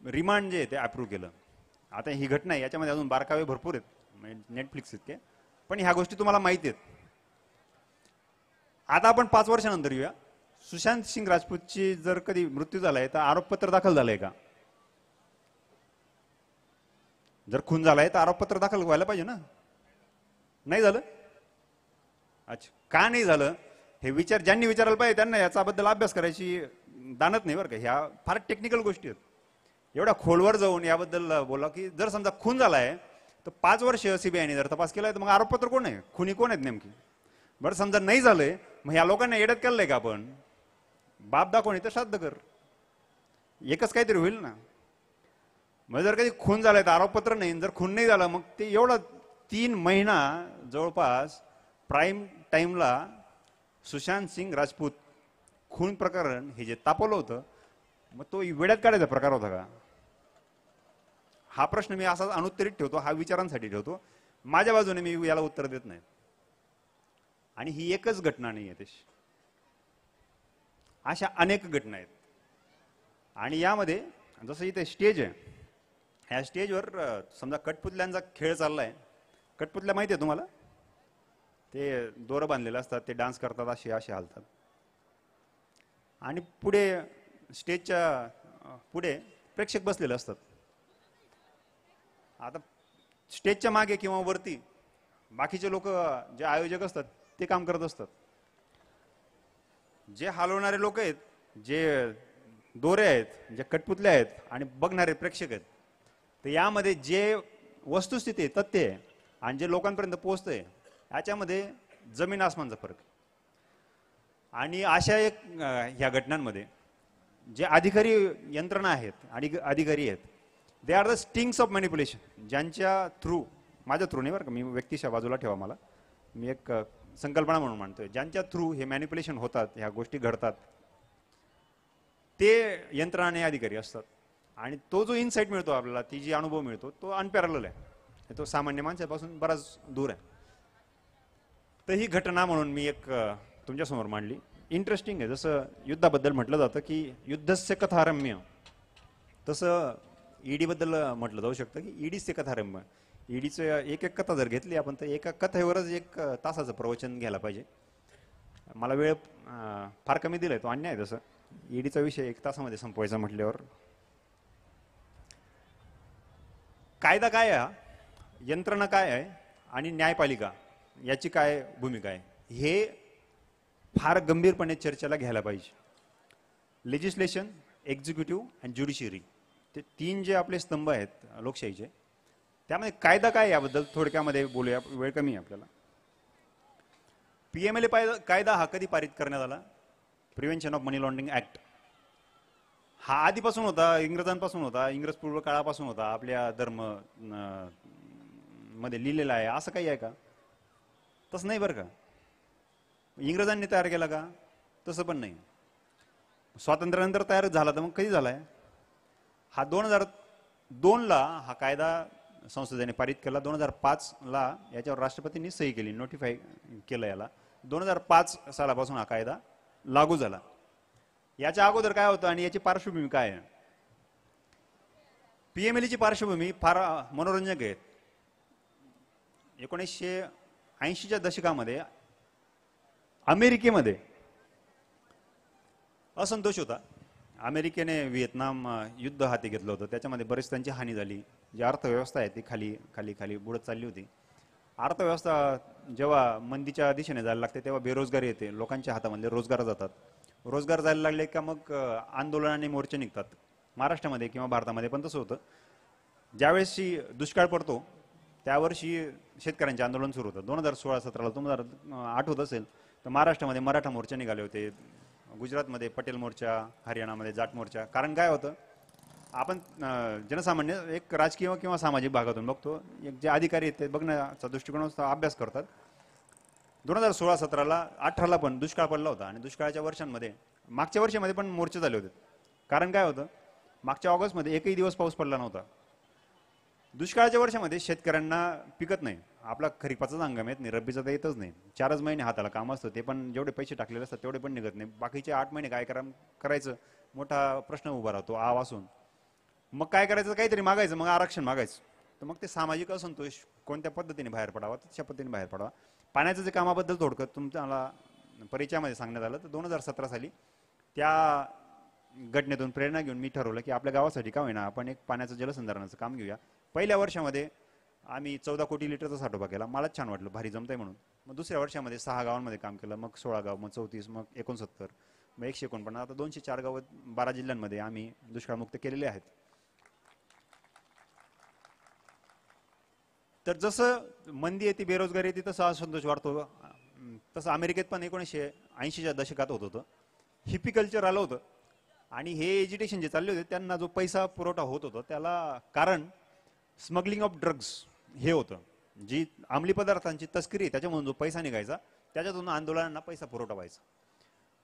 रिमांड जे आहे ते अप्रूव्ह केलं. आता ही घटना आहे, याच्यामध्ये अजून बारकावे भरपूर आहेत, नेटफ्लिक्स इतके, पण ह्या गोष्टी तुम्हाला माहिती आहेत. आता आपण 5 वर्षानंतर येऊया. सुशांत सिंग राजपूतची जर कधी मृत्यू झालाय तर आरोपपत्र दाखल झालंय का? जर खून झालाय तर आरोपपत्र दाखल व्हायला पाहिजे ना. नाही झालं. अच्छा, का नाही झालं हे ज्यांनी विचारायला पाहिजे त्यांना याच्याबद्दल अभ्यास करायची दानत नाही बरं का. ह्या फार टेक्निकल गोष्टी आहेत. एवढ्या खोलवर जाऊन याबद्दल बोला की जर समजा खून झालाय तर 5 वर्ष CBIने जर तपास केलाय तर मग आरोपपत्र कोण आहे, खुनी कोण आहेत नेमकी? बरं समजा नाही झालंय, मग ह्या लोकांना येड्यात केलंय का आपण? बाप दाखवणे तर श्राद्ध कर, एकच काहीतरी होईल ना. मग जर कधी खून झालाय तर आरोपपत्र नाही, जर खून नाही झाला मग ते एवढा 3 महिना जवळपास प्राईम टाइमला सुशांत सिंग राजपूत खून प्रकरण हे जे तापवलं होतं, मग तो वेड्यात काढायचा प्रकार होता का? हा प्रश्न मी असा अनुत्तरित ठेवतो, हा विचारांसाठी ठेवतो. माझ्या बाजूने मी याला उत्तर देत नाही. आणि ही एकच घटना नाही आहे, अशा अनेक घटना आहेत. आणि यामध्ये जसं इथे स्टेज आहे, ह्या स्टेजवर समजा कठपुतल्यांचा खेळ चाललाय. कठपुतल्या माहिती आहे तुम्हाला? ते दोरं बांधलेलं असतात, ते डान्स करतात, असे हालतात. आणि पुढे स्टेजच्या पुढे प्रेक्षक बसलेले असतात. आता स्टेजच्या मागे किंवा वरती बाकीचे लोक जे आयोजक असतात ते काम करत असतात. जे हलवणारे लोक आहेत, जे दोरे आहेत, जे कठपुतले आहेत आणि बघणारे प्रेक्षक आहेत, तर यामध्ये जे वस्तुस्थिती तथ्य आहे आणि जे लोकांपर्यंत पोहोचतंय याच्यामध्ये जमीन आसमानचा फरक. आणि अशा एक ह्या घटनांमध्ये जे अधिकारी यंत्रणा आहेत आणि अधिकारी आहेत, they are the stings of manipulation, ज्यांच्या थ्रू, माझ्या थ्रू नाही बरं का, मी व्यक्तिशा बाजूला ठेवा मला, मी एक संकल्पना म्हणून मानतोय, ज्यांच्या थ्रू हे मॅनिप्युलेशन होतात, ह्या गोष्टी घडतात, ते यंत्रणा आणि अधिकारी असतात. आणि तो जो इन्साइट मिळतो आपल्याला, ती जी अनुभव मिळतो, तो अनपॅरलल आहे, तो सामान्य माणसापासून बराच दूर आहे. तर ही घटना म्हणून मी एक तुमच्यासमोर मांडली. इंटरेस्टिंग आहे. जसं युद्धाबद्दल म्हटलं जातं की युद्धस्य कथारम्य, तसं ईडीबद्दल म्हटलं जाऊ शकतं की ईडीचे कथारम्य. ईडीचं एक एक कथा जर घेतली आपण, तर एका कथेवरच 1 तासाचं प्रवचन घ्यायला पाहिजे. मला वेळ फार कमी दिलाय, तो अन्याय आहे. तसं ईडीचा विषय 1 तासामध्ये संपवायचा म्हटल्यावर, कायदा काय आहे, यंत्रणा काय आहे आणि न्यायपालिका याची काय भूमिका आहे, हे फार गंभीरपणे चर्चेला घ्यायला पाहिजे. लेजिस्लेशन, एक्झिक्युटिव्ह आणि ज्युडिशियरी, ते 3 जे आपले स्तंभ आहेत लोकशाहीचे, त्यामध्ये कायदा काय याबद्दल थोडक्यामध्ये बोलूया, वेळ कमी आहे आपल्याला. पीएमएलए कायदा हा कधी पारित करण्यात आला? Prevention of money laundering act. हा आधीपासून होता, इंग्रजांपासून होता, इंग्रज पूर्व काळापासून होता, आपल्या धर्म मध्ये लिहिलेला आहे. असं काही आहे का? तसं नाही बरं का. इंग्रजांनी तयार केला का? तसं पण नाही. स्वातंत्र्यानंतर तयार झाला तर मग कधी झालाय हा? 2002ला हा कायदा संसदेने पारित केला. 2005ला याच्यावर राष्ट्रपतींनी सही केली, नोटिफाय केलं याला. 2005 सालापासून हा कायदा लागू झाला. याच्या अगोदर काय होतं आणि याची पार्श्वभूमी काय आहे? पीएमएलची पार्श्वभूमी फार मनोरंजक आहे. 1980च्या दशकामध्ये अमेरिकेमध्ये असंतोष होता. अमेरिकेने व्हिएतनाम युद्ध हाती घेतलं होतं, त्याच्यामध्ये बरेच त्यांची हानी झाली. जी अर्थव्यवस्था आहे ती खाली खाली खाली बुडत चालली होती. अर्थव्यवस्था जेव्हा मंदीच्या दिशेने जायला लागते तेव्हा बेरोजगारी येते, लोकांच्या हातामध्ये रोजगार जातात. रोजगार जायला लागले का मग आंदोलन आणि मोर्चे निघतात. महाराष्ट्रामध्ये किंवा भारतामध्ये पण तसं होतं. ज्यावेळेस दुष्काळ पडतो त्यावर्षी शेतकऱ्यांचे आंदोलन सुरू होतं. 2016-17ला तुम्हाला आठवत असेल तर महाराष्ट्रामध्ये मराठा मोर्चा निघाले होते, गुजरातमध्ये पटेल मोर्चा, हरियाणामध्ये जाट मोर्चा. कारण काय होतं, आपण जनसामान्य एक राजकीय किंवा सामाजिक भागातून बघतो, एक जे अधिकारी आहेत ते बघण्याचा दृष्टिकोन अभ्यास करतात. 2016-17ला 18ला पण दुष्काळ पडला होता आणि दुष्काळाच्या वर्षांमध्ये मागच्या वर्षामध्ये पण मोर्चे झाले होते. कारण काय होतं, मागच्या ऑगस्टमध्ये एकही दिवस पाऊस पडला नव्हता. दुष्काळाच्या वर्षामध्ये शेतकऱ्यांना पिकत नाही. आपला खरीपाचाच हंगाम येत नाही, रब्बीचा तर येतच नाही. 4च महिने हाताला काम असतं, ते पण जेवढे पैसे टाकलेले असतात तेवढे पण निघत नाही. बाकीचे 8 महिने काय करायचं, मोठा प्रश्न उभा राहतो आवासून. मग काय करायचं, काहीतरी मागायचं, मग आरक्षण मागायचं. तर मग ते सामाजिक असंतोष कोणत्या पद्धतीने बाहेर पडावा, तशा पद्धतीने बाहेर पडावा. पाण्याचं जे कामाबद्दल थोडक्यात तुमच्या परिचयामध्ये सांगण्यात आलं तर 2017 साली त्या घटनेतून प्रेरणा घेऊन मी ठरवलं की आपल्या गावासाठी का होईना आपण एक पाण्याचं जलसंधारणाचं काम घेऊया. पहिल्या वर्षामध्ये आम्ही 14 कोटी लिटरचा साठोबा केला. मलाच छान वाटलं, भारी जमतंय म्हणून. मग दुसऱ्या वर्षामध्ये 6 गावांमध्ये काम केलं, मग 16 गाव, मग 34, मग 69, मग 149. आता 204 गाव 12 जिल्ह्यांमध्ये आम्ही दुष्काळमुक्त केलेले आहेत. तर जसं मंदी येते, बेरोजगारी येते, तसं असंतोष वाढतो. तसं अमेरिकेत पण 1980च्या दशकात होत होतं. हिप्पी कल्चर आलं होतं आणि हे एज्युटेशन जे चालले होते त्यांना जो पैसा पुरवठा होत होता त्याला कारण स्मगलिंग ऑफ ड्रग्ज हे होतं. जी अंमली पदार्थांची तस्करी, त्याच्यामधून जो पैसा निघायचा त्याच्यातून आंदोलनांना पैसा पुरवठा व्हायचा.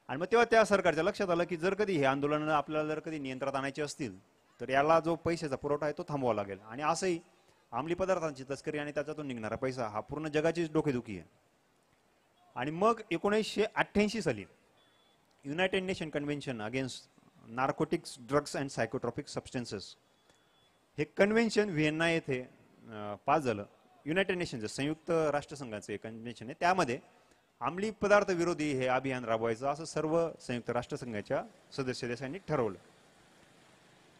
आणि मग तेव्हा त्या सरकारच्या लक्षात आलं की जर कधी हे आंदोलन आपल्याला जर कधी नियंत्रणात आणायचे असतील तर याला जो पैशाचा पुरवठा आहे तो थांबवावा लागेल. आणि असंही अंमली पदार्थांची तस्करी आणि त्याच्यातून निघणारा पैसा हा पूर्ण जगाचीच डोकेदुखी आहे. आणि मग 1988 साली united nation convention against narcotics, drugs and psychotropic substances हे कन्व्हेन्शन व्हिएन्ना येथे पास झालं. युनायटेड नेशनचं संयुक्त राष्ट्रसंघाचं एक कन्व्हेन्शन आहे. त्यामध्ये अंमली पदार्थ विरोधी हे अभियान राबवायचं असं सर्व संयुक्त राष्ट्रसंघाच्या सदस्य देशांनी ठरवलं.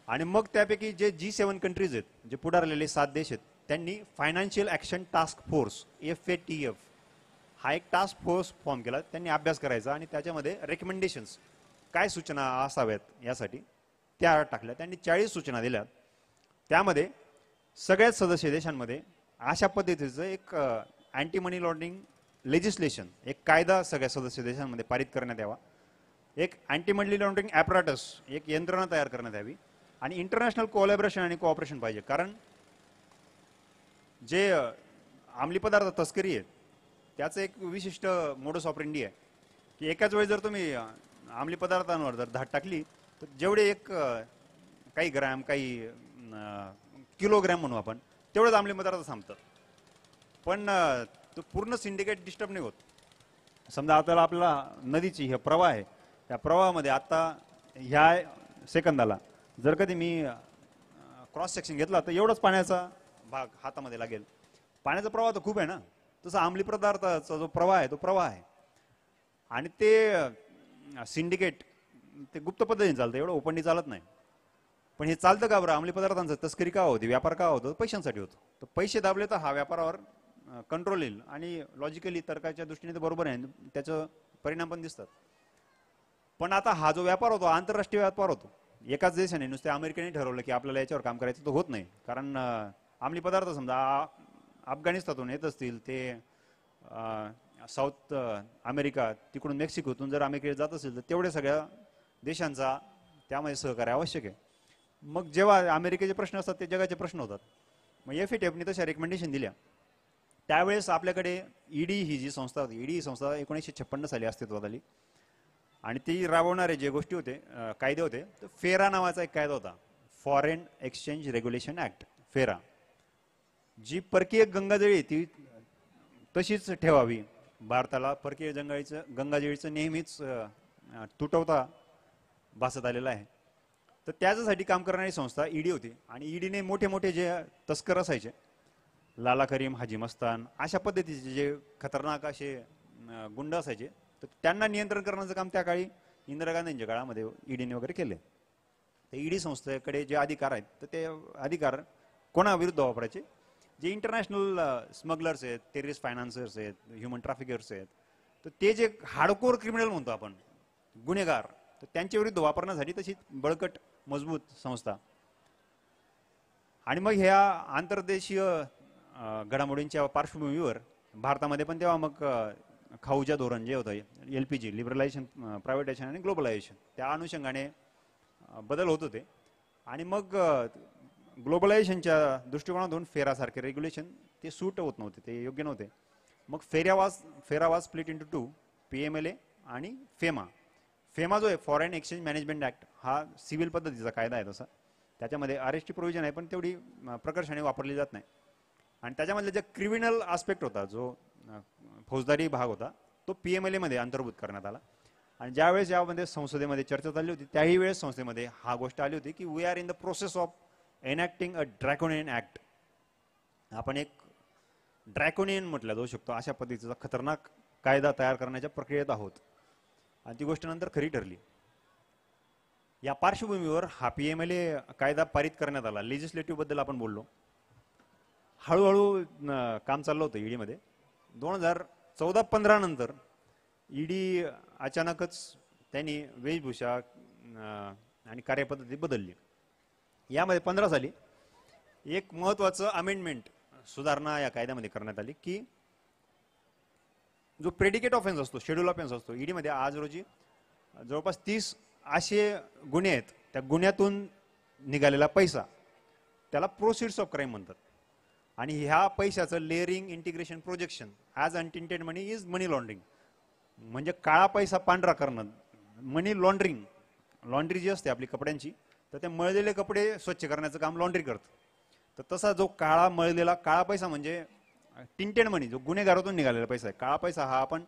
आणि मग त्यापैकी जे G7 कंट्रीज आहेत, जे पुढारलेले 7 देश आहेत, त्यांनी financial action task force FATF हा एक टास्क फोर्स फॉर्म केला. त्यांनी अभ्यास करायचा आणि त्याच्यामध्ये रेकमेंडेशन्स काय सूचना असाव्यात यासाठी त्या टाकल्या. त्यांनी 40 सूचना दिल्या. त्यामध्ये सगळ्याच सदस्य देशांमध्ये अशा पद्धतीचं एक अँटी मनी लॉन्ड्रिंग लेजिस्लेशन, एक कायदा सगळ्या सदस्य देशांमध्ये पारित करण्यात यावा, एक अँटी मनी लॉन्ड्रिंग ॲपराटस, एक यंत्रणा तयार करण्यात यावी आणि इंटरनॅशनल कोलॅबरेशन आणि कोऑपरेशन पाहिजे. कारण जे अंमली पदार्थ तस्करी आहे त्याचं एक विशिष्ट मोडस ऑपरेंडी आहे की एकाच वेळी जर तुम्ही अंमली पदार्थांवर जर धाड टाकली तर जेवढे एक काही ग्रॅम काही किलोग्रॅम म्हणू आपण तेवढेच अंमली पदार्थ थांबतात. पण तो पूर्ण सिंडिकेट डिस्टर्ब नाही होत. समजा आपल्याला नदीची हे प्रवाह आहे, त्या प्रवाहामध्ये आता ह्या सेकंदाला जर कधी मी क्रॉस सेक्शन घेतला तर एवढंच पाण्याचा भाग हातामध्ये लागेल. पाण्याचा प्रवाह तर खूप आहे ना, तसं अंमली पदार्थाचा जो प्रवाह आहे तो प्रवाह आहे. आणि ते सिंडिकेट ते गुप्त पद्धतीने चालतं, एवढं ओपनली चालत नाही. पण हे चालतं का बरं? अंमली पदार्थांचं तस्करी का होती, व्यापार का होतो? पैशांसाठी होतो. तर पैसे दाबले तर हा व्यापारावर कंट्रोल येईल आणि लॉजिकली तर्काच्या दृष्टीने तर बरोबर आहे, त्याचं परिणाम पण दिसतात. पण आता हा जो व्यापार होतो आंतरराष्ट्रीय व्यापार होतो. एकाच देशाने नुसते अमेरिकेने ठरवलं की आपल्याला याच्यावर काम करायचं तर होत नाही. कारण अंमली पदार्थ समजा अफगाणिस्तानतून येत असतील, ते साऊथ अमेरिका तिकडून मेक्सिकोतून जर अमेरिकेत जात असेल तर तेवढ्या सगळ्या देशांचा त्यामध्ये सहकार्य आवश्यक आहे. मग जेव्हा अमेरिकेचे प्रश्न असतात ते जगाचे प्रश्न होतात. मग FATFने तशा रेकमेंडेशन दिल्या. त्यावेळेस आपल्याकडे ईडी ही जी संस्था होती, ईडी ही संस्था 1956 साली अस्तित्वात आली आणि ती राबवणारे जे गोष्टी होते कायदे होते, तर फेरा नावाचा एक कायदा होता, फॉरेन एक्सचेंज रेग्युलेशन ऍक्ट, फेरा. जी परकीय गंगाजळी ती तशीच ठेवावी. भारताला परकीय गंगाजळीचं नेहमीच तुटवता भासत आलेला आहे. तर त्याच्यासाठी काम करणारी संस्था ईडी होती. आणि ईडीने मोठे मोठे जे तस्कर असायचे, लाला करीम, हाजी मस्तान, अशा पद्धतीचे जे खतरनाक असे गुंड असायचे, तर त्यांना नियंत्रण करण्याचं काम त्या काळी इंदिरा गांधींच्या काळामध्ये ईडीने वगैरे केले. तर ईडी संस्थेकडे जे अधिकार आहेत तर ते अधिकार कोणाविरुद्ध वापरायचे? जे इंटरनॅशनल स्मगलर्स आहेत, टेररिस्ट फायनान्सर्स आहेत, ह्युमन ट्रॅफिकर्स आहेत, तर ते जे हार्डकोर क्रिमिनल म्हणतो आपण, गुन्हेगार, तर त्यांच्या विरुद्ध वापरण्यासाठी तशी बळकट मजबूत संस्था. आणि मग ह्या आंतरदेशीय घडामोडींच्या पार्श्वभूमीवर भारतामध्ये पण तेव्हा मग खाऊजा धोरण जे होतं, LPG, लिबरलायझेशन, प्रायव्हेटायझेशन आणि ग्लोबलायझेशन, त्या अनुषंगाने बदल होत होते. आणि मग ग्लोबलायझेशनच्या दृष्टिकोनातून फेरासारखे रेग्युलेशन ते सूट होत नव्हते, ते योग्य नव्हते. मग फेरा वाज स्प्लिट इंटू 2, PMLA आणि फेमा. फेमा जो आहे, फॉरेन एक्सचेंज मॅनेजमेंट ऍक्ट, हा सिव्हिल पद्धतीचा कायदा आहे. तसा त्याच्यामध्ये अरेस्टची प्रोव्हिजन आहे, पण तेवढी प्रकर्षाने वापरली जात नाही. आणि त्याच्यामधले जे क्रिमिनल आस्पेक्ट होता, जो फौजदारी भाग होता, तो PMLA मध्ये अंतर्भूत करण्यात आला. आणि ज्यावेळेस यामध्ये संसदेमध्ये चर्चा चालली होती त्याही वेळेस संस्थेमध्ये हा गोष्ट आली होती की we are in the process of enacting a draconian act. आपण एक ड्रॅकोनियन म्हटलं जाऊ शकतो अशा पद्धतीचा खतरनाक कायदा तयार करण्याच्या प्रक्रियेत आहोत. आणि ती गोष्ट नंतर खरी ठरली. या पार्श्वभूमीवर हा PMLA कायदा पारित करण्यात आला. लेजिस्लेटिव्ह बद्दल आपण बोललो. हळूहळू काम चाललं होतं ईडीमध्ये. 2014-15 नंतर ईडी अचानकच त्यांनी वेशभूषा आणि कार्यपद्धती बदलली. यामध्ये 15 साली एक महत्वाचं अमेंडमेंट, सुधारणा या कायद्यामध्ये करण्यात आली की जो प्रेडिकेट ऑफेन्स असतो, शेड्यूल ऑफेन्स असतो ईडीमध्ये, आज रोजी जवळपास 30 असे गुन्हे आहेत. त्या गुन्ह्यातून निघालेला पैसा त्याला प्रोसिड्स ऑफ क्राईम म्हणतात. आणि ह्या पैशाचं layering, integration, projection as untainted money is money laundering. म्हणजे काळा पैसा पांढरा करणं, मनी लॉन्ड्रिंग. लॉन्ड्री जी असते आपली कपड्यांची, तर ते मळलेले कपडे स्वच्छ करण्याचं काम लॉन्ड्री करतं. तर तसा जो काळा मळलेला काळा पैसा म्हणजे टिंटेड मनी, जो गुन्हेगारातून निघालेला पैसा आहे. काळा पैसा हा आपण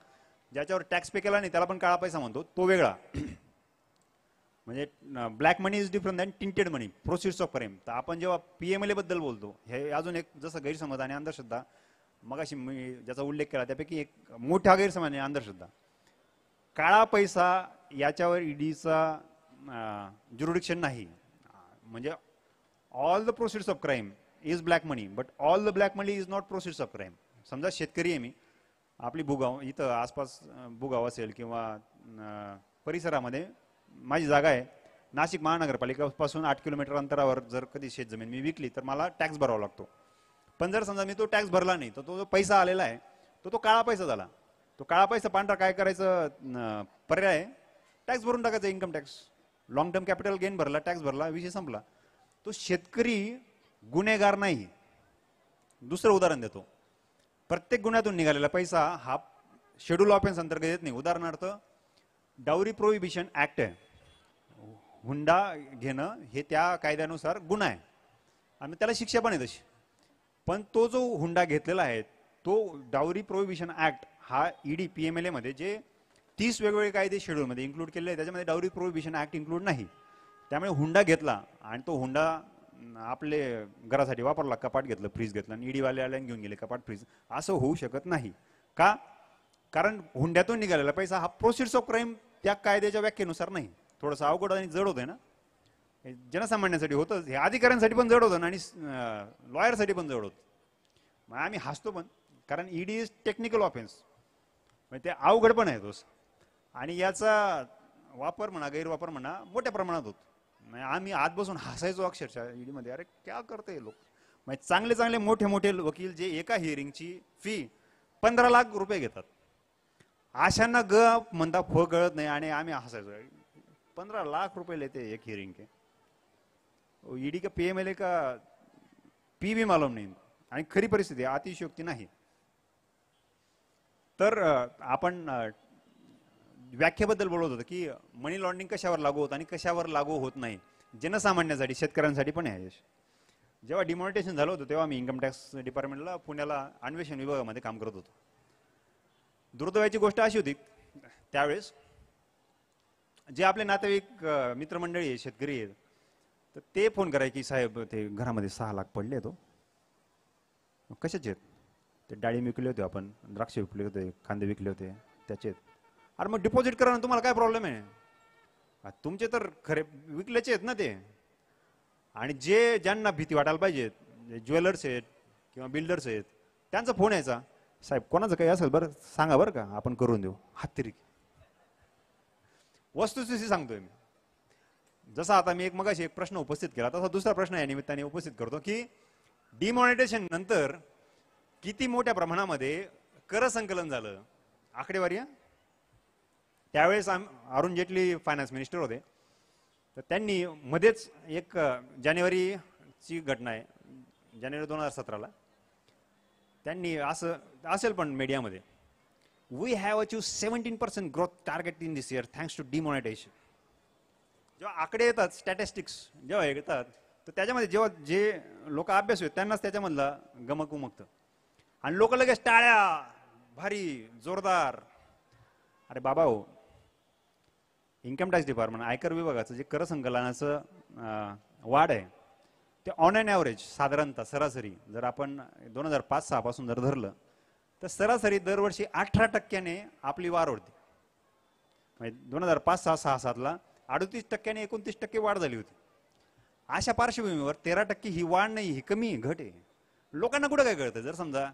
ज्याच्यावर टॅक्स पे केला नाही त्याला पण काळा पैसा म्हणतो, तो वेगळा. म्हणजे black money is different than tinted money, proceeds of crime. तर आपण जेव्हा PMLA बद्दल बोलतो, हे अजून एक जसं गैरसमज आणि अंधश्रद्धा मगाशी मी ज्याचा उल्लेख केला त्यापैकी एक मोठा गैरसमज आणि अंधश्रद्धा, काळा पैसा याच्यावर ईडीचा ज्युरिडिक्शन नाही. म्हणजे all the proceeds of crime is black money, but all the black money is not proceeds of crime. समजा शेतकरी आहे मी, आपली भूगाव इथं आसपास भूगाव असेल किंवा परिसरामध्ये माझी जागा आहे, नाशिक महानगरपालिकेपासून 8 किलोमीटर अंतरावर जर कधी शेतजमीन मी विकली तर मला टॅक्स भरावा लागतो. पण जर समजा मी तो टॅक्स भरला नाही तर तो जो पैसा आलेला आहे तो काळा पैसा झाला. तो काळा पैसा पांढरा काय करायचं पर्याय टॅक्स भरून टाकायचा, income tax. Long term capital gain भरला, टॅक्स भरला, विषय संपला. तो शेतकरी गुन्हेगार नाही. दुसरं उदाहरण देतो. प्रत्येक गुन्ह्यातून निघालेला पैसा हा शेड्यूल ऑफेन्स अंतर्गत येत नाही. उदाहरणार्थ डाउरी प्रोहिबिशन ऍक्ट आहे, हुंडा घेणं हे त्या कायद्यानुसार गुन्हा आहे आणि त्याला शिक्षा पण आहे तशी. पण तो जो हुंडा घेतलेला आहे तो डाउरी प्रोहिबिशन ऍक्ट हा ईडी पीएमएलए मध्ये जे 30 वेगवेगळे कायदे शेड्यूलमध्ये इन्क्लूड केलेले आहे त्याच्यामध्ये डाउरी प्रोहिबिशन ऍक्ट इन्क्लूड नाही. त्यामुळे हुंडा घेतला आणि तो हुंडा आपले घरासाठी वापरला, कपाट घेतलं, फ्रीज घेतलं आणि ईडी वाले घेऊन गेले कपाट फ्रीज, असं होऊ शकत नाही. का? कारण हुंड्यातून निघालेला पैसा हा प्रोसिड्स ऑफ क्राईम त्या कायद्याच्या व्याख्येनुसार नाही. थोडंसं अवघड आणि जड होतंय ना. जनसामान्यांसाठी होतं, हे अधिकाऱ्यांसाठी पण जड होतं आणि लॉयरसाठी पण जड होतं. मग आम्ही हसतो पण, कारण ईडी इज टेक्निकल ऑफेन्स, म्हणजे ते अवघड पण आहे तोच. आणि याचा वापर म्हणा, गैरवापर म्हणा, मोठ्या प्रमाणात होतो. आम्ही आत बसून हसायचो अक्षरशः ईडी मध्ये, अरे क्या करते लोक. म्हणजे चांगले चांगले मोठे मोठे वकील जे एका हिअरिंगची फी 15 लाख रुपये घेतात, अशांना ग म्हणता फ कळत नाही आणि आम्ही हसायचो. 15 लाख रुपये लेते एक हिअरिंग के. ईडी का पीएमएलए का पी भी मालूम नहीं. आणि खरी परिस्थिती अतिशयोक्ती नाही. तर आपण व्याख्येबद्दल बोलत होतो की मनी लॉन्ड्रिंग कशावर लागू होत आणि कशावर लागू होत नाही. जनसामान्यांसाठी, शेतकऱ्यांसाठी पण आहे. जेव्हा डिमॉनिटायझेशन झालं होतं तेव्हा मी इन्कम टॅक्स डिपार्टमेंटला पुण्याला अन्वेषण विभागामध्ये काम करत होतो. दुर्दैवाची गोष्ट अशी होती त्यावेळेस जे आपले नातेवाईक मित्रमंडळी आहे, शेतकरी आहेत, तर ते फोन करायचे की साहेब ते घरामध्ये 6 लाख पडले. तो कशाचे आहेत? ते डाळी विकले होते, आपण द्राक्ष विकले होते, कांदे विकले होते त्याचे. अरे मग डिपॉझिट करा ना, तुम्हाला काय प्रॉब्लेम आहे? तुमचे तर खरे विकल्याचे आहेत ना ते. आणि जे ज्यांना भीती वाटायला पाहिजे, ज्वेलर्स आहेत किंवा बिल्डर्स आहेत, त्यांचा फोन यायचा, साहेब कोणाचं काही असेल बरं सांगा बरं का, आपण करून देऊ. हत्तिरी वस्तुस्थिती सांगतोय मी. जसा आता मी मगाशी एक प्रश्न उपस्थित केला तसा दुसरा प्रश्न या निमित्ताने उपस्थित करतो की डिमॉनिटायझेशन नंतर किती मोठ्या प्रमाणामध्ये कर संकलन झालं. आकडेवारी. त्यावेळेस अरुण जेटली फायनान्स मिनिस्टर होते, तर त्यांनी मध्येच एक जानेवारीची घटना आहे, जानेवारी 2017ला त्यांनी असं असेल पण मीडियामध्ये, we have achieve 17% growth target in this year thanks to demonetization. जेव्हा आकडे येतात, स्टॅटिस्टिक्स जेव्हा येतात, तर त्याच्यामध्ये जेव्हा जे लोक अभ्यास होतात त्यांनाच त्याच्यामधला गमक उमगतं आणि लोक लगेच टाळ्या, भारी जोरदार. अरे बाबा हो, इन्कम टॅक्स डिपार्टमेंट, आयकर विभागाचं जे कर संकलनाचं वाढ आहे ते ऑन अन ॲव्हरेज साधारणतः सरासरी जर आपण 2005-06 पासून जर धरलं तर सरासरी दरवर्षी 18% आपली वाढ होती. म्हणजे 2005-06-07ला 38% 29% वाढ झाली होती. अशा पार्श्वभूमीवर 13% ही वाढ नाही, ही कमी घट आहे. लोकांना कुठं काय कळतं? जर समजा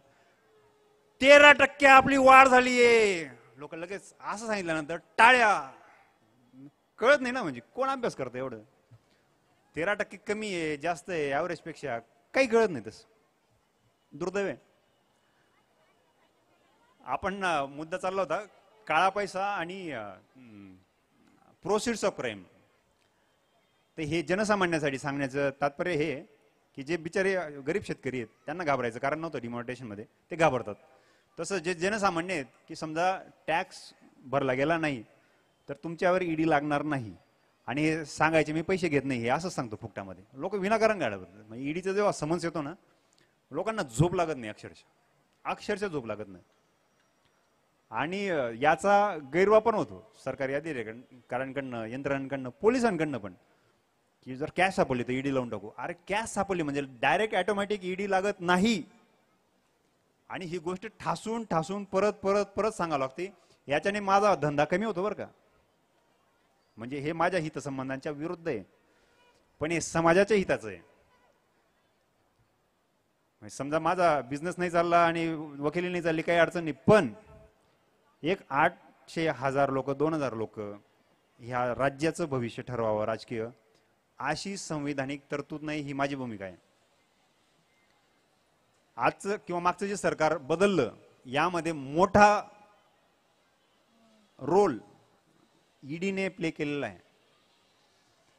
13% आपली वाढ झालीये, लोक लगेच असं सांगितल्यानंतर टाळ्या. कळत नाही ना, म्हणजे कोण अभ्यास करतं एवढं? 13% कमी आहे, जास्त आहे, ॲव्हरेज पेक्षा काही कळत नाही. तसं दुर्दैव आहे. आपण मुद्दा चालला होता काळा पैसा आणि प्रोसिड्स ऑफ क्राईम. तर हे जनसामान्यांसाठी सांगण्याचं तात्पर्य हे की जे बिचारे गरीब शेतकरी आहेत त्यांना घाबरायचं कारण नव्हतं डिमॉनिटायझेशन मध्ये, ते घाबरतात. तसं जे जनसामान्य आहेत की समजा टॅक्स भरला गेला नाही तर तुमच्यावर ईडी लागणार नाही आणि हे सांगायचे मी पैसे घेत नाही, हे असंच सांगतो फुकटामध्ये. लोक विनाकारण गाडवतात. म्हणजे ईडीचा जेव्हा समन्स येतो ना, लोकांना झोप लागत नाही, अक्षरशः झोप लागत नाही. आणि याचा गैरवापर होतो सरकारी अधिकाऱ्यांकडनं, यंत्रणांकडनं, पोलिसांकडनं पण, की जर कॅश सापडली तर ईडी लावून टाकू. अरे कॅश सापडली म्हणजे डायरेक्ट ऑटोमॅटिक ईडी लागत नाही. आणि ही गोष्ट ठासून ठासून परत परत परत सांगावं लागते. याच्याने माझा धंदा कमी होतो बरं का. म्हणजे हे माझ्या हितसंबंधांच्या विरुद्ध आहे, पण हे समाजाच्या हिताचं आहे. समजा माझा बिझनेस नाही चालला आणि वकिली नाही चालली, काही अडचण नाही, पण एक 800,000 लोक, 2,000 लोक ह्या राज्याचं भविष्य ठरवावं राजकीय, अशी संविधानिक तरतूद नाही, ही माझी भूमिका आहे. आजचं किंवा मागचं जे सरकार बदललं यामध्ये मोठा रोल ईडीने प्ले केलेला आहे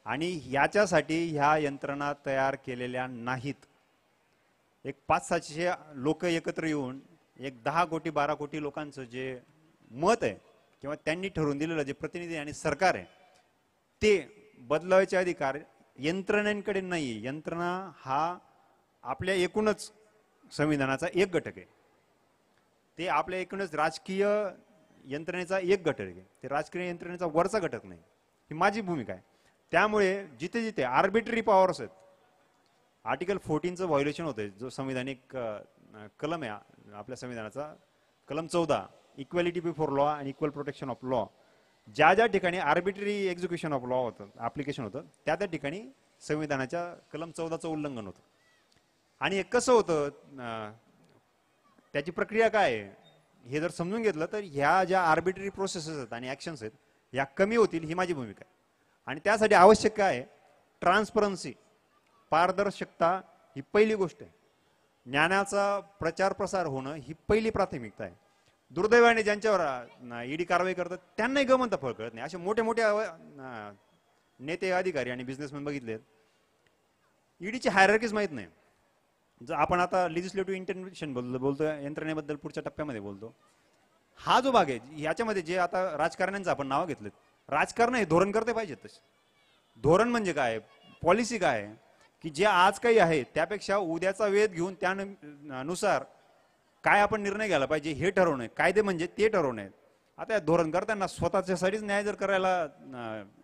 आणि याच्यासाठी ह्या यंत्रणा तयार केलेल्या नाहीत. एक 500-600 लोक एकत्र येऊन एक 10 कोटी 12 कोटी लोकांचं जे मत आहे किंवा त्यांनी ठरवून दिलेलं जे प्रतिनिधी आणि सरकार आहे ते बदलावायचे अधिकार यंत्रणेकडे नाही. यंत्रणा हा आपल्या एकूणच संविधानाचा एक घटक आहे. ते आपल्या एकूणच राजकीय यंत्रणेचा एक घटक आहे. ते राजकीय यंत्रणेचा वरचा घटक नाही. ही माझी भूमिका आहे. त्यामुळे जिथे जिथे आर्बिट्ररी पॉवर्स आहेत, आर्टिकल 14चं व्हायोलेशन होतंय, जो संविधानिक कलम आहे आपल्या संविधानाचा, कलम 14, इक्वॅलिटी बिफोर लॉ आणि इक्वल प्रोटेक्शन ऑफ लॉ. ज्या ज्या ठिकाणी आर्बिट्ररी एक्झिक्युशन ऑफ लॉ होतं, ऍप्लिकेशन होतं, त्या त्या ठिकाणी संविधानाच्या कलम 14चं उल्लंघन होतं. आणि हे कसं होतं, त्याची प्रक्रिया काय आहे हे जर समजून घेतलं तर ह्या ज्या आर्बिट्ररी प्रोसेसेस आहेत आणि ऍक्शन्स आहेत या कमी होतील, ही माझी भूमिका आहे. आणि त्यासाठी आवश्यक काय आहे, ट्रान्सपरन्सी, पारदर्शकता ही पहिली गोष्ट आहे. ज्ञानाचा प्रचार प्रसार होणं ही पहिली प्राथमिकता आहे. दुर्दैवाने ज्यांच्यावर ईडी कारवाई करतात त्यांनाही गमंत फळ कळत नाही. असे मोठे मोठे नेते, अधिकारी आणि बिझनेसमॅन बघितलेत, ईडीची हायरार्कीज माहीत नाही. जर आपण आता लेजिस्लेटिव्ह इंटरव्हेन्शन बोलतो, यंत्रणेबद्दल पुढच्या टप्प्यामध्ये बोलतो, हा जो भाग आहे याच्यामध्ये जे आता राजकारण्यांचं आपण नावं घेतलेत, राजकारण हे धोरण करते पाहिजेत. तसे धोरण म्हणजे काय, पॉलिसी काय आहे की जे आज काही आहे त्यापेक्षा उद्याचा वेध घेऊन त्यानुसार काय आपण निर्णय घ्यायला पाहिजे हे ठरवणे. कायदे म्हणजे ते ठरवणे. आता धोरण करताना स्वतःच्यासाठीच न्याय जर करायला,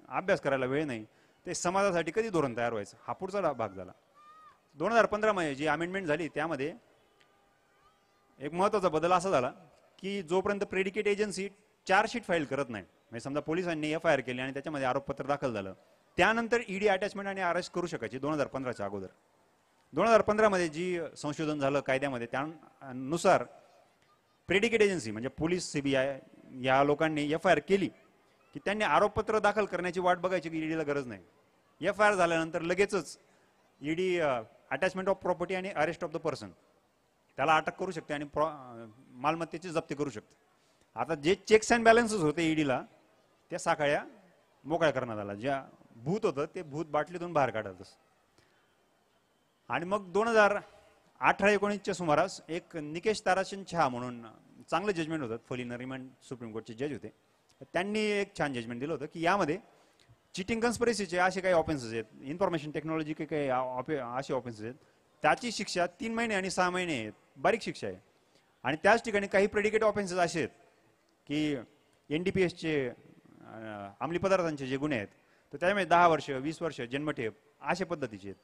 अभ्यास करायला वेळ नाही, ते समाजासाठी कधी धोरण तयार व्हायचं, हा पुढचा भाग झाला. 2015 मध्ये जी अमेंडमेंट झाली त्यामध्ये एक महत्वाचा बदल असा झाला की जोपर्यंत प्रेडिकेट एजन्सी चार्जशीट फाईल करत नाही, म्हणजे समजा पोलिसांनी FIR केली आणि त्याच्यामध्ये आरोपपत्र दाखल झालं, त्यानंतर ईडी अटॅचमेंट आणि अरेस्ट करू शकायची 2015च्या अगोदर. 2015 मध्ये जी संशोधन झालं कायद्यामध्ये त्यानुसार प्रेडिकेट एजन्सी म्हणजे पोलीस, CBI या लोकांनी FIR केली की त्यांनी आरोपपत्र दाखल करण्याची वाट बघायची की ईडीला गरज नाही. FIR झाल्यानंतर लगेचच ईडी अटॅचमेंट ऑफ प्रॉपर्टी आणि अरेस्ट ऑफ द पर्सन, त्याला अटक करू शकते आणि मालमत्तेची जप्ती करू शकते. आता जे चेक्स अँड बॅलन्सेस होते ईडीला त्या साखळ्या मोकळ्या करण्यात आला. ज्या भूत होतं ते भूत बाटलीतून बाहेर काढायचं. आणि मग 2018-19च्या सुमारास एक निकेश ताराचंद शहा म्हणून चांगलं जजमेंट होतं, फॉलिन रिमांड सुप्रीम कोर्टचे जज होते, त्यांनी एक छान जजमेंट दिलं होतं की यामध्ये चिटिंग कन्स्पिरसीचे असे काही ऑफेन्सेस आहेत, इन्फॉर्मेशन टेक्नॉलॉजी काही असे ऑफेन्सेस आहेत, त्याची शिक्षा 3 महिने आणि 6 महिने आहेत, बारीक शिक्षा आहे. आणि त्याच ठिकाणी काही प्रेडिकेट ऑफेन्सेस असे आहेत की NDPSचे अंमली पदार्थांचे जे गुन्हे आहेत तर त्याच्यामध्ये 10 वर्ष 20 वर्ष जन्मठेप अशा पद्धतीचे आहेत.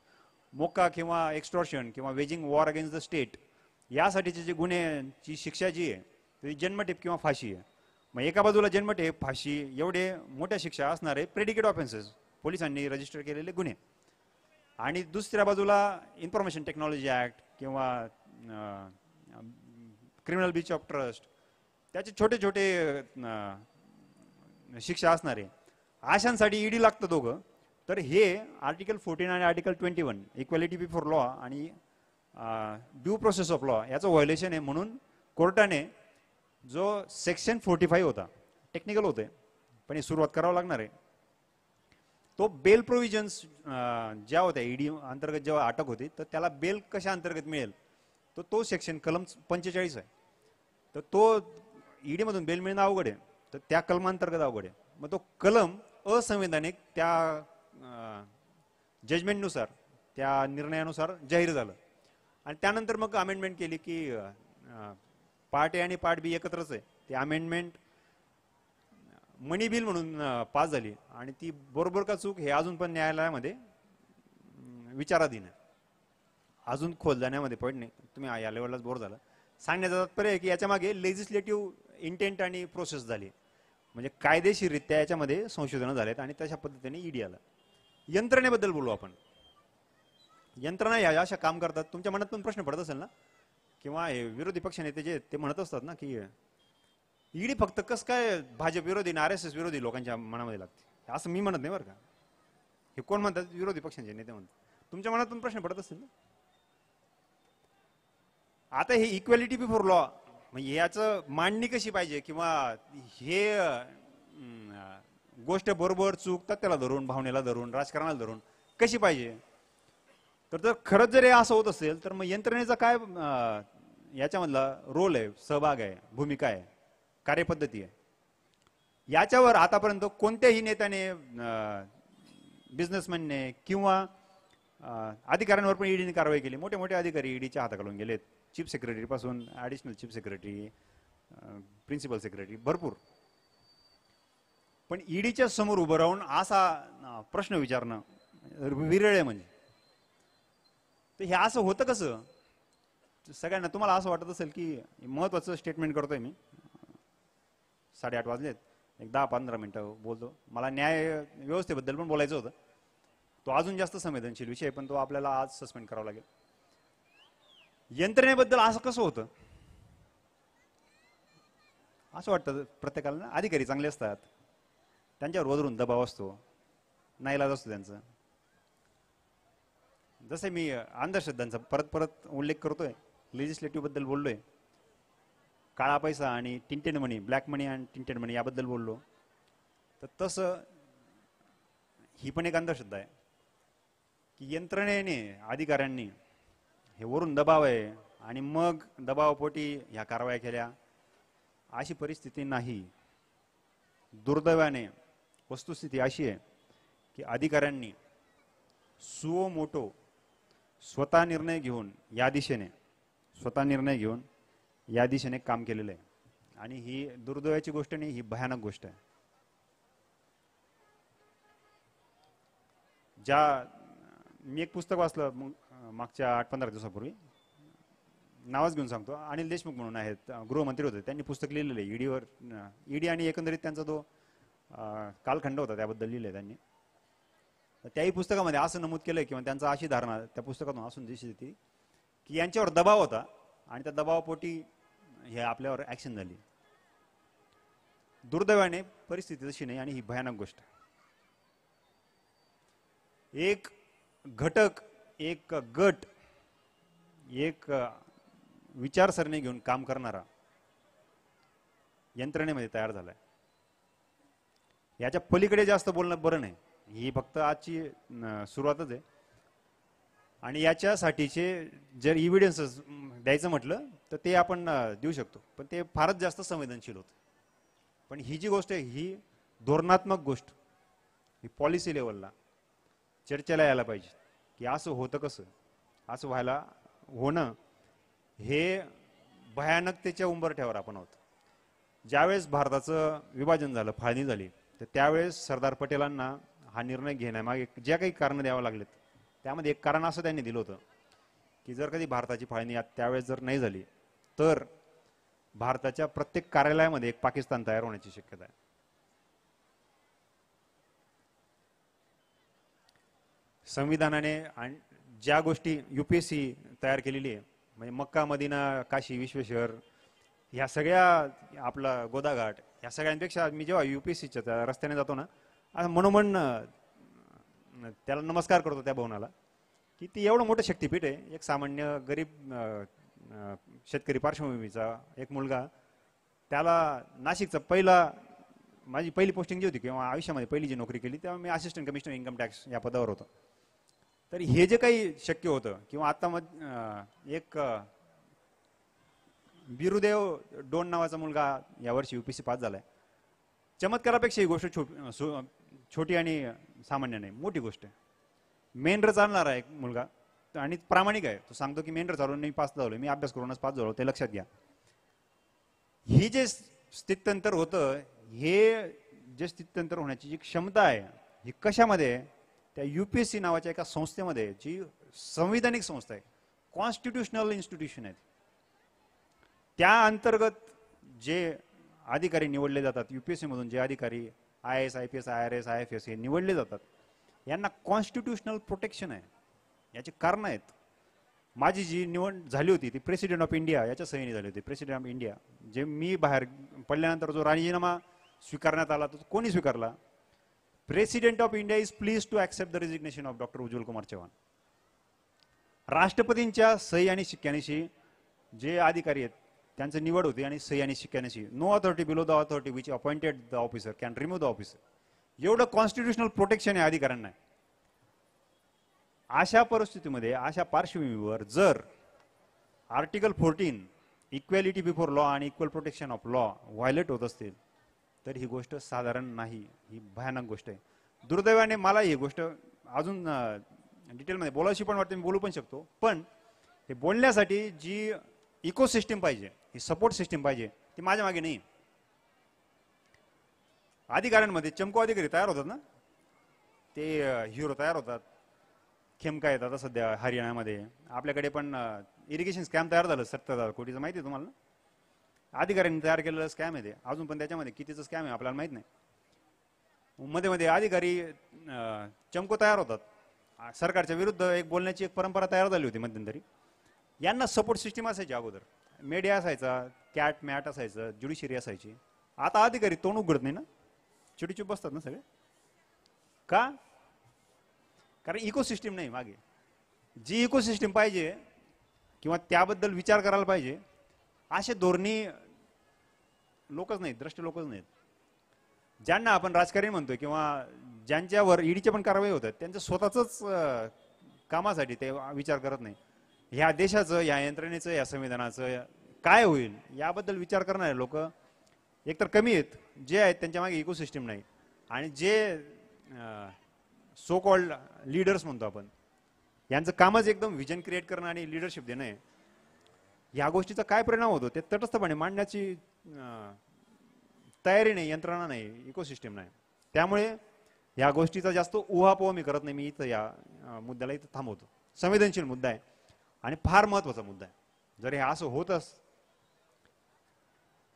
मोक्का किंवा एक्स्टॉर्शन किंवा waging war against the state यासाठीचे जे गुन्ह्यांची शिक्षा जी आहे ती जन्मठेप किंवा फाशी आहे. मग एका बाजूला जन्मठेप, फाशी एवढे मोठ्या शिक्षा असणारे प्रेडिकेट ऑफेन्सेस, पोलिसांनी रजिस्टर केलेले गुन्हे, आणि दुसऱ्या बाजूला इन्फॉर्मेशन टेक्नॉलॉजी ऍक्ट किंवा क्रिमिनल ब्रीच ऑफ ट्रस्ट त्याचे छोटे छोटे शिक्षा असणारे अशांसाठी ईडी लागतं दोघं. तर हे आर्टिकल 14 आणि आर्टिकल 21 इक्वॅलिटी बिफोर लॉ आणि ड्यू प्रोसेस ऑफ लॉ याचं व्हायोलेशन आहे. म्हणून कोर्टाने जो सेक्शन 45 होता, टेक्निकल होते पण हे सुरुवात करावं लागणार आहे, तो बेल प्रोव्हिजन्स ज्या होत्या ईडी अंतर्गत जेव्हा अटक होती तर त्याला बेल कशा अंतर्गत मिळेल तर तो सेक्शन कलम 45 आहे. तर तो ईडी मधून बेल मिळणं अवघड आहे, तर त्या कलमांतर्गत अवघड आहे. मग तो कलम असंवैधानिक त्या जजमेंटनुसार, त्या निर्णयानुसार जाहीर झालं. आणि त्यानंतर मग अमेंडमेंट केली की पार्ट ए आणि पार्ट बी एकत्रच आहे. ती अमेंडमेंट मनी बिल म्हणून पास झाली आणि ती बरोबर का चूक हे अजून पण न्यायालयामध्ये विचाराधीन आहे. अजून खोल जाण्यामध्ये पॉईंट नाही, तुम्ही या लेवललाच बोर झाला. सांगण्याचा तात्पर्य आहे की याच्या मागे लेजिस्लेटिव्ह इंटेंट आणि प्रोसेस झाली, म्हणजे कायदेशीररित्या याच्यामध्ये संशोधन झालेत आणि तशा पद्धतीने ईडी आला. यंत्रणेबद्दल बोलू आपण. यंत्रणा या अशा काम करतात. तुमच्या मनात पण प्रश्न पडत असेल ना, किंवा हे विरोधी पक्ष नेते जे ते म्हणत असतात ना की ईडी फक्त कस काय भाजप विरोधी आणि RSS विरोधी लोकांच्या मनामध्ये लागते, असं मी म्हणत नाही बरं का. हे कोण म्हणतात, विरोधी पक्षांचे नेते म्हणतात. तुमच्या मनातून प्रश्न पडत असतील ना. आता हे इक्वॅलिटी बिफोर लॉ मग याचं मांडणी कशी पाहिजे किंवा हे गोष्ट बरोबर चूक त्याला धरून, भावनेला धरून, राजकारणाला धरून कशी पाहिजे. तर जर खरंच जर हे असं होत असेल तर मग यंत्रणेचा काय याच्यामधला रोल आहे, सहभाग आहे, भूमिका आहे, कार्यपद्धती आहे. याच्यावर आतापर्यंत कोणत्याही नेत्याने, बिझनेसमॅनने किंवा अधिकाऱ्यांवर पण ईडीने कारवाई केली. मोठे मोठे अधिकारी ईडीच्या हाताखालून गेलेत, चीफ सेक्रेटरी पासून additional chief secretary, principal secretary, भरपूर. पण ईडीच्या समोर उभं राहून असा प्रश्न विचारणं विरळ आहे. म्हणजे तर हे असं होतं कसं. सगळ्यांना तुम्हाला असं वाटत असेल की महत्वाचं स्टेटमेंट करतोय मी, 8:30 वाजलेत, एक 10-15 मिनिटं बोलतो. मला न्याय व्यवस्थेबद्दल पण बोलायचं होतं. तो अजून जास्त संवेदनशील विषय, पण तो आपल्याला आज सस्पेंड करावा लागेल. यंत्रणेबद्दल असं कसं होतं. असं वाटतं प्रत्येकाला ना, अधिकारी चांगले असतात, त्यांच्यावर वरून दबाव असतो, नाईलाज असतो त्यांचा. जसे मी अंधश्रद्धांचा परत परत उल्लेख करतोय, लेजिस्लेटिव्ह बद्दल बोललोय, काळा पैसा आणि टिंटेड मनी, ब्लॅक मनी आणि टिंटेड मनी याबद्दल बोललो. तर तसं ही पण एक अंधश्रद्धा आहे की यंत्रणेने, अधिकाऱ्यांनी हे वरून दबाव आहे आणि मग दबावापोटी ह्या कारवाया केल्या, अशी परिस्थिती नाही. दुर्दैवाने वस्तुस्थिती अशी आहे की अधिकाऱ्यांनी सुओ मोटो स्वतः निर्णय घेऊन या दिशेने काम केलेलं आहे. आणि ही दुर्दैवाची गोष्ट नाही, ही भयानक गोष्ट आहे. मी एक पुस्तक वाचलं मागच्या 8-15 दिवसापूर्वी, नावच घेऊन सांगतो. अनिल देशमुख म्हणून आहेत, गृहमंत्री होते, त्यांनी पुस्तक लिहिलेलं आहे ईडीवर. ईडी आणि एकंदरीत त्यांचा जो कालखंड होता त्याबद्दल लिहिलंय त्यांनी. त्याही पुस्तकामध्ये असं नमूद केलंय किंवा त्यांचा अशी धारणा त्या पुस्तकातून असून दिसत होती की यांच्यावर दबाव होता आणि त्या दबावापोटी हे आपल्यावर ऍक्शन झाली. दुर्दैवाने परिस्थिती तशी नाही आणि ही भयानक गोष्ट. एक घटक, एक गट, एक विचारसरणी घेऊन काम करणारा यंत्रणेमध्ये तयार झालाय. याच्या पलीकडे जास्त बोलणं बरं नाही. ही फक्त आजची सुरुवातच आहे. आणि याच्यासाठीचे जर इव्हिडन्सेस द्यायचं म्हटलं तर ते आपण देऊ शकतो, पण ते फारच जास्त संवेदनशील होतं. पण ही जी गोष्ट आहे ही धोरणात्मक गोष्ट, ही पॉलिसी लेवलला चर्चेला यायला पाहिजे की असं होतं कसं, असं होणं हे भयानकतेच्या उंबरठ्यावर आपण आहोत. ज्यावेळेस भारताचं विभाजन झालं, फाळणी झाली, तर त्यावेळेस सरदार पटेलांना हा निर्णय घेण्यामागे ज्या काही कारणं द्यावं लागलेत, त्यामध्ये एक कारण असं त्यांनी दिलं होतं की जर कधी भारताची फाळणी त्यावेळेस जर नाही झाली तर भारताच्या प्रत्येक कार्यालयामध्ये एक पाकिस्तान तयार होण्याची शक्यता आहे. संविधानाने ज्या गोष्टी UPSC तयार केलेली आहे, म्हणजे मक्का, मदिना, काशी विश्वेश्वर, ह्या सगळ्या, आपला गोदाघाट, या सगळ्यांपेक्षा मी जेव्हा UPSCच्या रस्त्याने जातो ना, मनोमन त्याला नमस्कार करतो त्या भवनाला, की ती एवढं मोठं शक्तीपीठ आहे. एक सामान्य गरीब शेतकरी पार्श्वभूमीचा एक मुलगा, त्याला नाशिकचा माझी पहिली पोस्टिंग जी होती किंवा आयुष्यामध्ये पहिली जी नोकरी केली तेव्हा मी असिस्टंट कमिशनर इन्कम टॅक्स या पदावर होतो. तर हे जे काही शक्य होतं, किंवा आता एक बिरुदेव डोन नावाचा मुलगा यावर्षी UPSC पास झालाय. चमत्कारापेक्षा ही गोष्ट छोटी आणि सामान्य नाही, मोठी गोष्ट आहे. मेंढर चालणारा एक मुलगा आणि प्रामाणिक आहे. तो सांगतो की मेंढर चालून मी पास झालो, मी अभ्यास करूनच पास झालो, ते लक्षात घ्या. ही जे स्थित्यंतर होतं, हे जे स्थित्यंतर होण्याची जी क्षमता आहे, ही कशामध्ये आहे? त्या UPSC नावाच्या एका संस्थेमध्ये, जी संविधानिक संस्था आहे, कॉन्स्टिट्युशनल इन्स्टिट्यूशन आहे. त्या अंतर्गत जे अधिकारी निवडले जातात, UPSC मधून जे अधिकारी IAS, IPS, IRS, IFS हे निवडले जातात, यांना कॉन्स्टिट्युशनल प्रोटेक्शन आहे. याची कारण आहेत. माझी जी निवड झाली होती ती प्रेसिडेंट ऑफ इंडिया याच्या सहीने झाली होती. प्रेसिडेंट ऑफ इंडिया, जे मी बाहेर पडल्यानंतर जो राजीनामा स्वीकारण्यात आला तो कोणी स्वीकारला? President of India is please to accept the resignation of doctor Ujjwal Kumar Chavan. राष्ट्रपतींच्या सही आणि शिक्क्यानिशी जे अधिकारी आहेत त्यांची निवड होते आणि सही आणि शिक्क्याची. No authority below the authority which appointed the officer can remove the officer. एवढं कॉन्स्टिट्युशनल प्रोटेक्शन आहे अधिकाऱ्यांना. अशा परिस्थितीमध्ये, अशा पार्श्वभूमीवर जर आर्टिकल 14 इक्वॅलिटी बिफोर लॉ आणि equal protection of law violate होत असतील तर ही गोष्ट साधारण नाही, ही भयानक गोष्ट आहे. दुर्दैवाने मला ही गोष्ट अजून डिटेलमध्ये बोलायची पण वाटते, मी बोलू पण शकतो, पण हे बोलण्यासाठी जी इकोसिस्टीम पाहिजे, ही सपोर्ट सिस्टीम पाहिजे, ती माझ्या मागे नाही. अधिकाऱ्यांमध्ये चमको अधिकारी तयार होतात ना, ते हिरो तयार होतात. खेमका येतात आता सध्या हरियाणामध्ये. आपल्याकडे पण इरिगेशन स्कॅम तयार झालं 70,000 कोटीचं, माहिती आहे तुम्हाला. अधिकाऱ्यांनी तयार केलेलं स्कॅम आहे ते. अजून पण त्याच्यामध्ये कितीचं स्कॅम आहे आपल्याला माहित नाही. मध्ये मध्ये अधिकारी चमको तयार होतात. सरकारच्या विरुद्ध एक बोलण्याची एक परंपरा तयार झाली होती मध्यंतरी. यांना सपोर्ट सिस्टीम असायची अगोदर, मीडिया असायचा, कॅट मॅट असायचं, ज्युडिशरी असायची. आता अधिकारी तोंड उघडत नाही ना, चिडीचूप बसतात ना सगळे. का? कारण इकोसिस्टीम नाही मागे. जी इकोसिस्टीम पाहिजे किंवा त्याबद्दल विचार करायला पाहिजे असे धोरणी लोकच नाहीत, द्रष्टे लोकच नाहीत. ज्यांना आपण राजकारणी म्हणतोय किंवा ज्यांच्यावर ईडीच्या पण कारवाई होतात, त्यांच्या स्वतःच कामासाठी ते विचार करत नाही. ह्या देशाचं, या यंत्रणेचं, या संविधानाचं काय होईल याबद्दल विचार करणारे लोक एकतर कमी आहेत, जे आहेत त्यांच्या मागे इकोसिस्टीम नाही. आणि जे सो कॉल्ड लीडर्स म्हणतो आपण, यांचं कामच एकदम व्हिजन क्रिएट करणं आणि लिडरशिप देणं आहे. ह्या गोष्टीचा काय परिणाम होतो ते तटस्थपणे मांडण्याची तयारी नाही, यंत्रणा नाही, इकोसिस्टीम नाही. त्यामुळे या गोष्टीचा जास्त उहापोह मी करत नाही. मी इथं या मुद्द्याला इथं थांबवतो. संवेदनशील मुद्दा आहे आणि फार महत्वाचा मुद्दा आहे. जर हे असं होतच,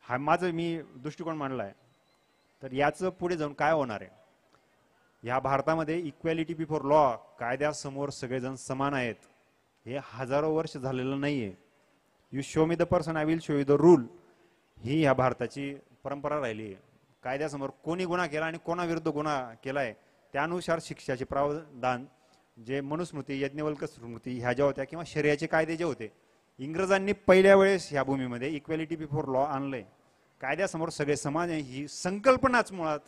हा माझं मी दृष्टिकोन मांडला आहे, तर याचं पुढे जाऊन काय होणार आहे. ह्या भारतामध्ये इक्वॅलिटी बिफोर लॉ, कायद्यासमोर सगळेजण समान आहेत, हे हजारो वर्ष झालेलं नाहीये. You show me the person, I will show you the rule, ही ह्या भारताची परंपरा राहिली आहे. कायद्यासमोर कोणी गुन्हा केला आणि कोणाविरुद्ध गुन्हा केलाय त्यानुसार शिक्षाचे प्रावधान, जे मनुस्मृती, यज्ञवल्क्य स्मृती ह्या ज्या होत्या किंवा शरीयचे कायदे जे होते, इंग्रजांनी पहिल्या वेळेस ह्या भूमीमध्ये इक्वॅलिटी बिफोर लॉ आणलंय. कायद्यासमोर सगळे समान आहे ही संकल्पनाच मुळात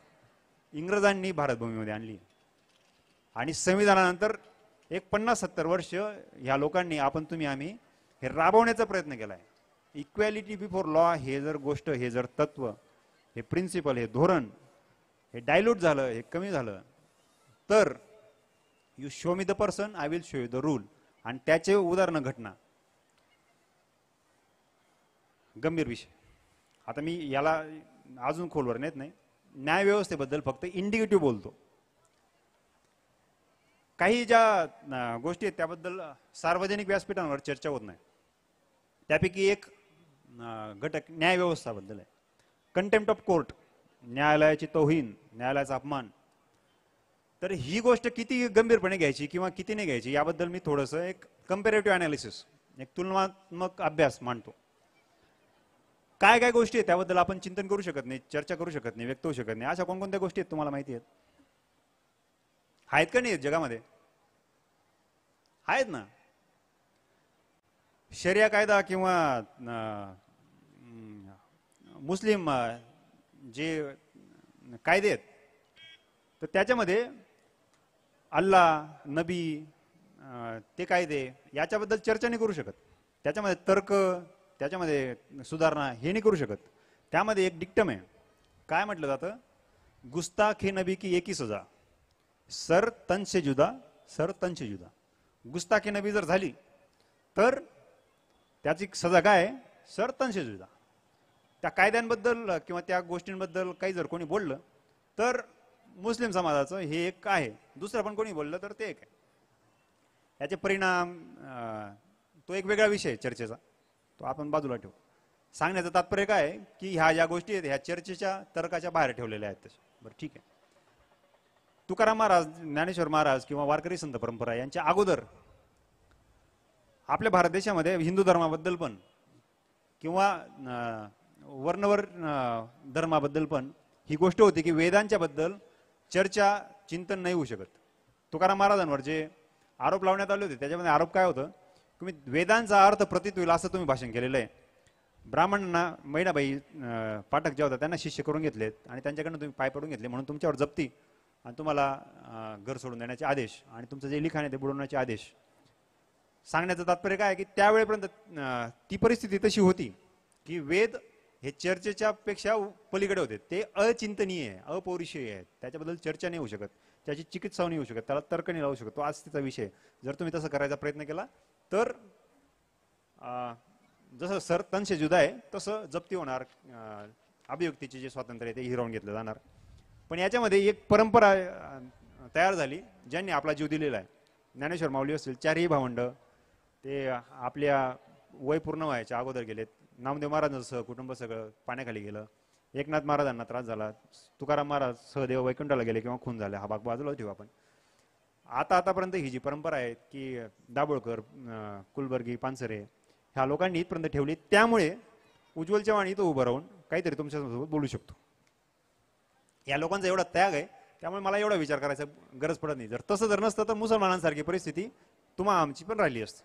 इंग्रजांनी भारत भूमीमध्ये आणली. आणि संविधानानंतर एक 50-70 वर्ष ह्या लोकांनी, आपण तुम्ही आम्ही, हे राबवण्याचा प्रयत्न केलाय. इक्वॅलिटी बिफोर लॉ हे जर गोष्ट, हे जर तत्व, हे प्रिन्सिपल, हे धोरण हे डायल्यूट झालं, हे कमी झालं, तर you show me the person, I will show you the rule. आणि त्याचे उदाहरण, घटना, गंभीर विषय. आता मी याला अजून खोलवर नेत नाही. न्याय व्यवस्थेबद्दल फक्त इंडिकेटिव्ह बोलतो. काही ज्या गोष्टी आहेत त्याबद्दल सार्वजनिक व्यासपीठांवर चर्चा होत नाही. त्यापैकी एक घटक न्याय व्यवस्थाबद्दल आहे. कंटेम्प्ट ऑफ कोर्ट, न्यायालयाची तौहीन, न्यायालयाचा अपमान. तर ही गोष्ट किती गंभीरपणे घ्यायची किंवा किती नाही घ्यायची याबद्दल मी थोडंसं एक कंपॅरेटिव्ह अनालिसिस, एक तुलनात्मक अभ्यास मांडतो. काय काय गोष्टी आहेत त्याबद्दल आपण चिंतन करू शकत नाही, चर्चा करू शकत नाही, व्यक्त होऊ शकत नाही, अशा कोणकोणत्या गोष्टी आहेत तुम्हाला माहिती आहेत? आहेत का नाही जगामध्ये? आहेत ना. शरिया कायदा किंवा मुस्लिम जे कायदे आहेत, तर त्याच्यामध्ये अल्लाह, नबी, ते कायदे याच्याबद्दल चर्चा नाही करू शकत. त्याच्यामध्ये तर्क, त्याच्यामध्ये सुधारणा हे नाही करू शकत. त्यामध्ये एक डिक्टम आहे. काय म्हटलं जातं? गुस्ताखे नबी की एक ही सजा, सर तन से जुदा, सर तन से जुदा. गुस्ताखे नबी जर झाली तर त्याची सजा काय? सर तन से जुदा. त्या कायद्यांबद्दल किंवा त्या गोष्टींबद्दल काही जर कोणी बोललं तर मुस्लिम समाजाचं हे एक आहे, दुसरं पण कोणी बोललं तर ते एक आहे. याचे परिणाम तो एक वेगळा विषय चर्चेचा, तो आपण बाजूला ठेवू. सांगण्याचं तात्पर्य काय आहे की ह्या ज्या गोष्टी आहेत ह्या चर्चेच्या, तर्काच्या बाहेर ठेवलेल्या आहेत तशा. बरं, ठीक आहे. तुकाराम महाराज, ज्ञानेश्वर महाराज किंवा वारकरी संत परंपरा यांच्या अगोदर आपल्या भारत देशामध्ये हिंदू धर्माबद्दल पण किंवा वर्णवर धर्माबद्दल पण ही गोष्ट होती की वेदांच्या बद्दल चर्चा, चिंतन नाही होऊ शकत. तुकाराम महाराजांवर जे आरोप लावण्यात आले होते त्याच्यामध्ये आरोप काय होतं? तुम्ही वेदांचा अर्थ प्रतीत होईल असं तुम्ही भाषण केलेलं आहे. ब्राह्मणांना मैनाबाई पाठक जे होता त्यांना शिष्य करून घेतलेत आणि त्यांच्याकडनं तुम्ही पाय पडून घेतले म्हणून तुमच्यावर जप्ती आणि तुम्हाला घर सोडून देण्याचे आदेश आणि तुमचं जे लिखाण आहे ते बुडवण्याचे आदेश. सांगण्याचं तात्पर्य काय आहे की त्यावेळेपर्यंत ती परिस्थिती तशी होती की वेद हे चर्चेच्या पेक्षा पलीकडे होते. ते अचिंतनीय आहे, अपौरुषीय आहे, त्याच्याबद्दल चर्चा नाही होऊ शकत, त्याची चिकित्सा नाही होऊ शकत, त्याला तर्क नाही लावू शकत. तो आज तिचा विषय. जर तुम्ही तसं करायचा प्रयत्न केला तर जसं सर तनशे जुदा आहे तसं जप्ती होणार, अभिव्यक्तीचे जे स्वातंत्र्य आहे ते हिरावून घेतलं जाणार. पण याच्यामध्ये एक परंपरा तयार झाली ज्यांनी आपला जीव दिलेला आहे. ज्ञानेश्वर माऊली असतील, चारही भावंड ते आपल्या वय पूर्ण व्हायच्या अगोदर गेलेत. नामदेव महाराजांचं कुटुंब सगळं पाण्याखाली गेलं. एकनाथ महाराजांना त्रास झाला. तुकाराम महाराज सहदेव वैकुंठाला गेले किंवा खून झाले. हा भाग बाजूला ठेवू आपण. आतापर्यंत ही जी परंपरा आहे की दाभोळकर, कुलबर्गी, पानसरे ह्या लोकांनी इथपर्यंत ठेवली. त्यामुळे उज्ज्वल चव्हाण इथं उभं राहून काहीतरी तुमच्यासोबत बोलू शकतो. या लोकांचा एवढा त्याग आहे त्यामुळे मला एवढा विचार करायचा गरज पडत नाही. जर नसतं तर मुसलमानांसारखी परिस्थिती तुम्हा आमची पण राहिली असती.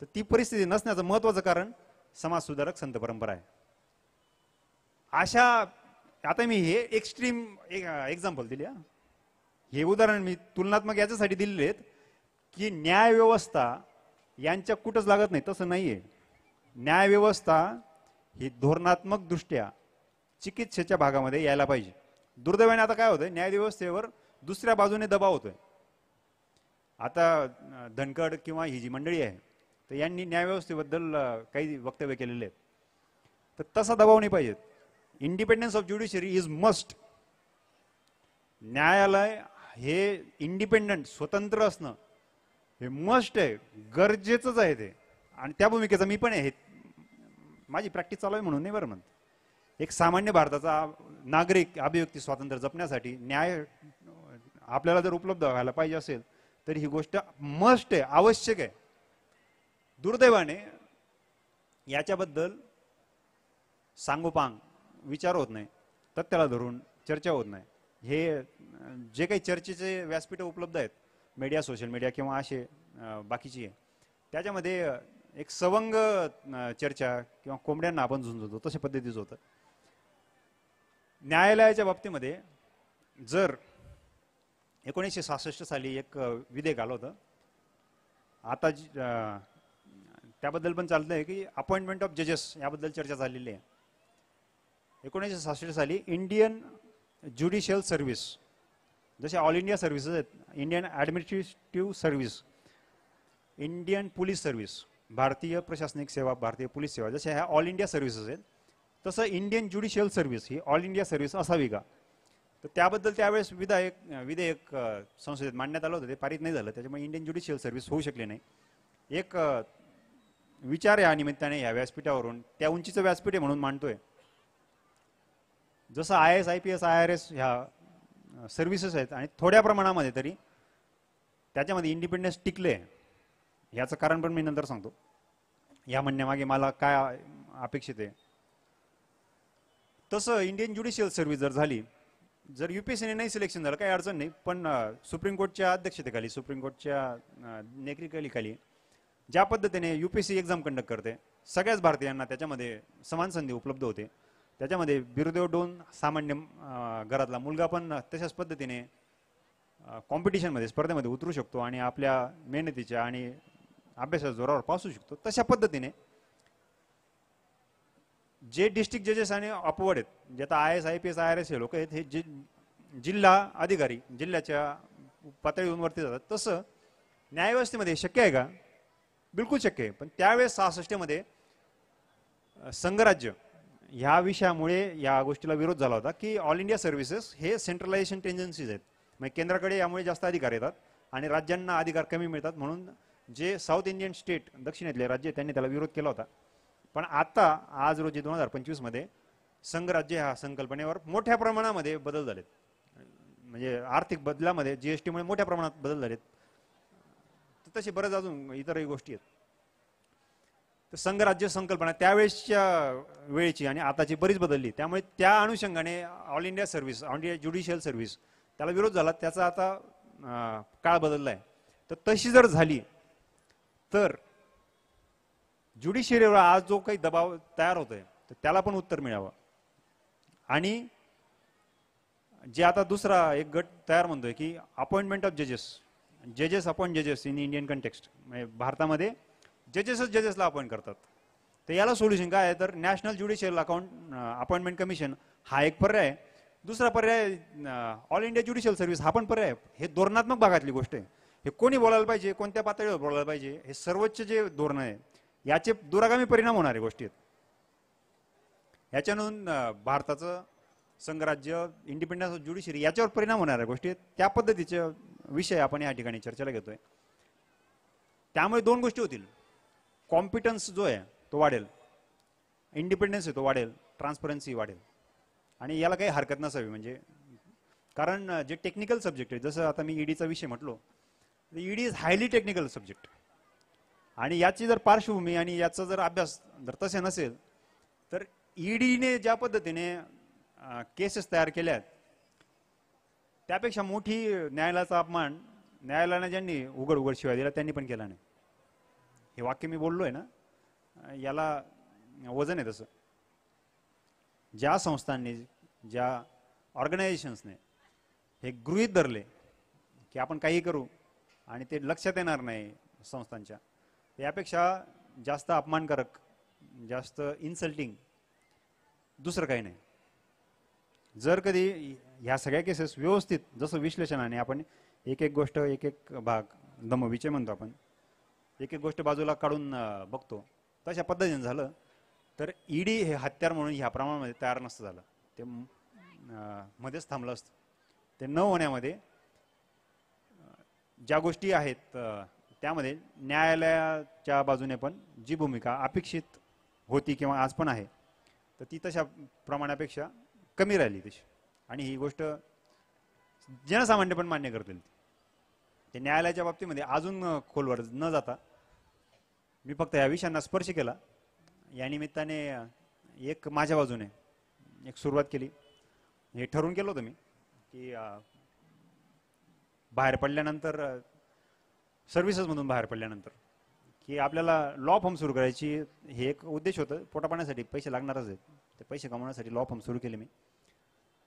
तर ती परिस्थिती नसण्याचं महत्वाचं कारण समाज सुधारक संत परंपरा आहे. अशा आता मी हे एक्स्ट्रीम एक्झाम्पल दिले. हे उदाहरण मी तुलनात्मक याच्यासाठी दिलेले आहेत की न्याय व्यवस्था यांच्या कुठंच लागत नाही, तसं नाहीये. न्याय व्यवस्था ही धोरणात्मक दृष्ट्या चिकित्सेच्या भागामध्ये यायला पाहिजे. दुर्दैवाने आता काय होतंय, न्याय व्यवस्थेवर दुसऱ्या बाजूने दबाव होतोय. आता धनखड किंवा ही जी मंडळी आहे तर यांनी न्यायव्यवस्थेबद्दल काही वक्तव्य केलेले आहेत. तर तसा दबाव नाही पाहिजे. Independence of judiciary is must. न्यायालय हे इंडिपेंडंट स्वतंत्र असणं हे मस्ट आहे, गरजेचंच आहे ते. आणि त्या भूमिकेचा मी पण आहे. माझी प्रॅक्टिस चालू आहे म्हणून नाही बरं म्हणत. एक सामान्य भारताचा नागरिक अभिव्यक्ती स्वातंत्र्य जपण्यासाठी न्याय आपल्याला जर उपलब्ध व्हायला पाहिजे असेल तर ही गोष्ट मस्ट आहे, आवश्यक आहे. दुर्दैवाने याच्याबद्दल सांगोपांग विचार होत नाही, तथ्याला धरून चर्चा होत नाही. हे जे काही चर्चेचे व्यासपीठ उपलब्ध आहेत मीडिया, सोशल मीडिया किंवा असे बाकीची आहे, त्याच्यामध्ये एक सवंग चर्चा किंवा कोंबड्यांना आपण झुंजतो तशा पद्धतीचं होतं. न्यायालयाच्या बाबतीमध्ये जर 1966 साली एक विधेयक आलं होतं. आता त्याबद्दल पण चालतंय की अपॉइंटमेंट ऑफ जजेस याबद्दल चर्चा झालेली आहे. 1966 साली इंडियन ज्युडिशियल सर्व्हिस, जसे ऑल इंडिया सर्व्हिसेस आहेत, Indian administrative service, Indian police service, भारतीय प्रशासनिक सेवा, भारतीय पोलीस सेवा, जसे ह्या ऑल इंडिया सर्व्हिसेस आहेत, तसं इंडियन ज्युडिशियल सर्व्हिस ही ऑल इंडिया सर्व्हिस असावी का? तर त्याबद्दल त्यावेळेस विधेयक संसदेत मांडण्यात आलं होतं. ते पारित नाही झालं, त्याच्यामुळे इंडियन ज्युडिशियल सर्व्हिस होऊ शकली नाही. एक विचार या निमित्ताने या व्यासपीठावरून, त्या उंचीचं व्यासपीठ आहे म्हणून मांडतोय. जसं IAS, IPS, IRS ह्या सर्व्हिसेस आहेत आणि थोड्या प्रमाणामध्ये तरी त्याच्यामध्ये इंडिपेंडन्स टिकले, याचं कारण पण मी नंतर सांगतो. या म्हणण्यामागे मला काय अपेक्षित आहे. तसं इंडियन ज्युडिशियल सर्व्हिस जर झाली, जर UPSCने नाही सिलेक्शन झालं काही अडचण नाही, पण सुप्रीम कोर्टच्या अध्यक्षतेखाली, सुप्रीम कोर्टच्या नेतृत्वाखाली ज्या पद्धतीने UPSC एक्झाम कंडक्ट करते, सगळ्याच भारतीयांना त्याच्यामध्ये समान संधी उपलब्ध होते. त्याच्यामध्ये बिरुदेव डोन सामान्य घरातला मुलगा पण तशाच पद्धतीने कॉम्पिटिशनमध्ये, स्पर्धेमध्ये उतरू शकतो आणि आपल्या मेहनतीच्या आणि अभ्यासाच्या जोरावर पास होऊ शकतो. तशा पद्धतीने जे डिस्ट्रिक्ट जजेस आणि अपवर्ड आहेत, जे आता IAS, IPS, IRS हे लोक आहेत, हे जिल्हा अधिकारी जिल्ह्याच्या पातळीवरून वरती जातात. तसं न्यायव्यवस्थेमध्ये शक्य आहे का? बिलकुल शक्य आहे. पण त्यावेळेस 66 मध्ये संघराज्य ह्या विषयामुळे या गोष्टीला विरोध झाला होता की ऑल इंडिया सर्व्हिसेस हे सेंट्रलायझेशन टेंडन्सीज आहेत, म्हणजे केंद्राकडे यामुळे जास्त अधिकार येतात आणि राज्यांना अधिकार कमी मिळतात. म्हणून जे साऊथ इंडियन स्टेट, दक्षिणेतले राज्य, त्यांनी त्याला विरोध केला होता. पण आता आज रोजी 2025 मध्ये संघराज्य ह्या संकल्पनेवर मोठ्या प्रमाणामध्ये बदल झालेत. म्हणजे आर्थिक बदलामध्ये GST मुळे मोठ्या प्रमाणात बदल झालेत. तर तसे बरेच अजून इतरही गोष्टी आहेत. तर संघराज्य संकल्पना त्यावेळेसच्या वेळेची आणि आताची बरीच बदलली. त्यामुळे त्या अनुषंगाने all India service, all India judicial service त्याला विरोध झाला. त्याचा आता काळ बदललाय. तर तशी जर झाली तर ज्युडिशियरीवर आज जो काही दबाव तयार होतोय तर त्याला पण उत्तर मिळावं. आणि जे आता दुसरा एक गट तयार म्हणतोय की अपॉइंटमेंट ऑफ जजेस अपॉइंट जजेस इन इंडियन कंटेक्स्ट, म्हणजे भारतामध्ये जजेसला अपॉइंट करतात. तर याला सोल्युशन काय आहे, तर नॅशनल ज्युडिशियल अपॉइंटमेंट कमिशन हा एक पर्याय आहे. दुसरा पर्याय ऑल इंडिया ज्युडिशियल सर्व्हिस हा पण पर्याय आहे. हे धोरणात्मक भागातली गोष्ट आहे. हे कोणी बोलायला पाहिजे, कोणत्या पातळीवर बोलायला पाहिजे, हे सर्वोच्च जे धोरण आहे याचे दूरगामी परिणाम होणारे गोष्टी आहेत. याच्यातून भारताचं संघराज्य, इंडिपेंडन्स ऑफ ज्युडिशरी याच्यावर परिणाम होणाऱ्या गोष्टी आहेत. त्या पद्धतीचे विषय आपण या ठिकाणी चर्चेला घेतोय. त्यामुळे दोन गोष्टी होतील. कॉम्पिटन्स जो आहे तो वाढेल, इंडिपेंडन्स आहे तो वाढेल, ट्रान्सपरन्सी वाढेल. आणि याला काही हरकत नसावी. म्हणजे कारण जे टेक्निकल सब्जेक्ट आहे, जसं आता मी ईडीचा विषय म्हटलो, ED is highly technical subject. आणि याची जर पार्श्वभूमी आणि याचा जर अभ्यास जर तसे नसेल तर ईडीने ज्या पद्धतीने केसेस तयार केल्या आहेत त्यापेक्षा मोठी न्यायालयाचा अपमान न्यायालयाने ज्यांनी उघड उघड शिवाय दिला त्यांनी पण केला नाही. हे वाक्य मी बोललोय ना, याला वजन आहे. तसं ज्या संस्थांनी, ज्या ऑर्गनायझेशन्सने हे गृहीत धरले की आपण काही करू आणि ते लक्षात येणार नाही संस्थांच्या, यापेक्षा जास्त अपमानकारक, जास्त इन्सल्टिंग दुसरं काही नाही. जर कधी ह्या सगळ्या केसेस व्यवस्थित जसं विश्लेषणाने आपण एक एक गोष्ट, एक एक भाग, दमविषय म्हणतो आपण, एक एक गोष्ट बाजूला काढून बघतो, तशा पद्धतीने झालं तर ईडी हे हत्यार म्हणून ह्या प्रमाणामध्ये तयार नसतं झालं. ते मध्येच थांबलं असतं. ते न होण्यामध्ये ज्या गोष्टी आहेत त्यामध्ये न्यायालयाच्या बाजूने पण जी भूमिका अपेक्षित होती किंवा आज पण आहे तर ती तशा प्रमाणापेक्षा कमी राहिली तशी. आणि ही गोष्ट जनसामान्य पण मान्य करतील. ते न्यायालयाच्या बाबतीमध्ये अजून खोलवर न जाता मी फक्त या विषयांना स्पर्श केला. या निमित्ताने एक माझ्या बाजूने एक सुरुवात केली. हे ठरवून केलं होतं मी की बाहेर पडल्यानंतर, सर्व्हिसेसमधून बाहेर पडल्यानंतर, की आपल्याला लॉ फर्म सुरू करायची हे एक उद्देश होतं. पोटापाण्यासाठी पैसे लागणारच आहेत. ते पैसे कमवण्यासाठी लॉ फर्म सुरू केले मी.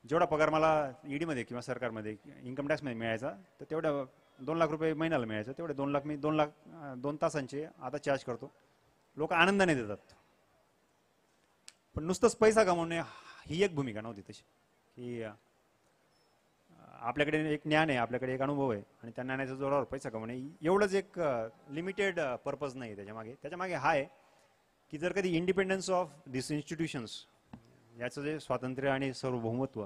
जेवढा पगार मला ईडीमध्ये किंवा सरकारमध्ये इन्कम टॅक्समध्ये मिळायचा तर तेवढ्या 2 लाख रुपये महिन्याला मिळायचं. तेवढे 2 लाख मी 2 तासांचे आता चार्ज करतो. लोक आनंदाने देतात. पण नुसतंच पैसा कमवणे ही एक भूमिका नव्हती तशी. की आपल्याकडे एक ज्ञान आहे, आपल्याकडे एक अनुभव आहे आणि त्या ज्ञानाच्या जोरावर पैसा कमवणे एवढंच एक लिमिटेड पर्पज नाही त्याच्यामागे. त्याच्यामागे हा आहे की जर कधी इंडिपेंडन्स ऑफ दिस इन्स्टिट्यूशन्स, याचं जे स्वातंत्र्य आणि सार्वभौमत्व,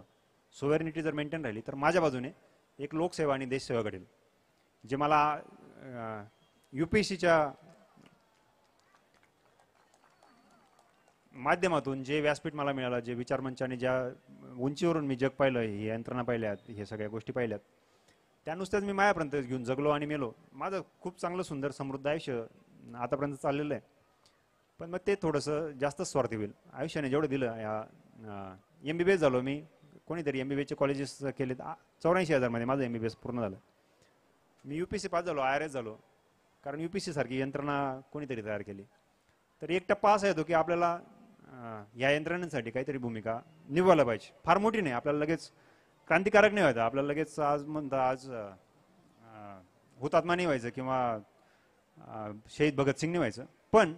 सोव्हरेनिटी जर मेंटेन राहिली तर माझ्या बाजूने एक लोकसेवा आणि देशसेवा घडेल. जे मला UPSCच्या माध्यमातून जे व्यासपीठ मला मिळालं, जे विचारमंच आणि ज्या उंचीवरून मी जग पाहिलं, ही यंत्रणा पाहिल्यात, हे सगळ्या गोष्टी पाहिल्यात, त्या नुसत्याच मी मायापर्यंत घेऊन जगलो आणि मेलो. माझं खूप चांगलं सुंदर समृद्ध आयुष्य आतापर्यंत चाललेलं आहे. पण मग ते थोडंसं जास्त स्वार्थी होईल. आयुष्याने जेवढं दिलं, या MBBS झालो मी, कोणीतरी MBBSचे कॉलेजेस केले, 84,000 मध्ये माझं MBBS पूर्ण झालं. मी UPSC पास झालो, IRS झालो, कारण UPSC सारखी यंत्रणा कोणीतरी तयार केली. तर एक टप्पा असा येतो की आपल्याला या यंत्रणेसाठी काहीतरी भूमिका निभावला पाहिजे. फार मोठी नाही, आपल्याला लगेच क्रांतिकारक नाही व्हायचं, आपल्याला लगेच आज म्हणता आज हुतात्मा नाही व्हायचं किंवा शहीद भगतसिंग नाही व्हायचं, पण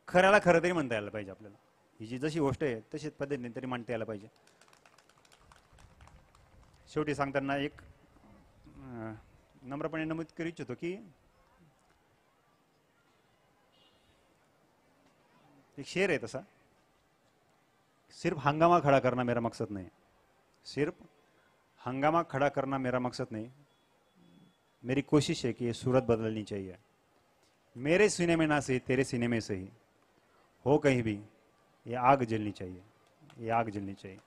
खऱ्याला खरं तरी म्हणता यायला पाहिजे. आपल्याला ही जी जशी गोष्ट आहे तशीच पद्धतीने तरी मांडता यायला पाहिजे. शेवटी सांगताना एक नम्रपणे नमूद करू इच्छितो की एक शेर है तसा, सिर्फ हंगामा खड़ा करना मेरा मकसद नहीं, सिर्फ हंगामा खड़ा करना मेरा मकसद नहीं, मेरी कोशिश है कि ये सूरत बदलनी चाहिए. मेरे सीने में ना सही, तेरे सीने में सही, हो कहीं भी ये आग जलनी चाहिए, ये आग जलनी चाहिए.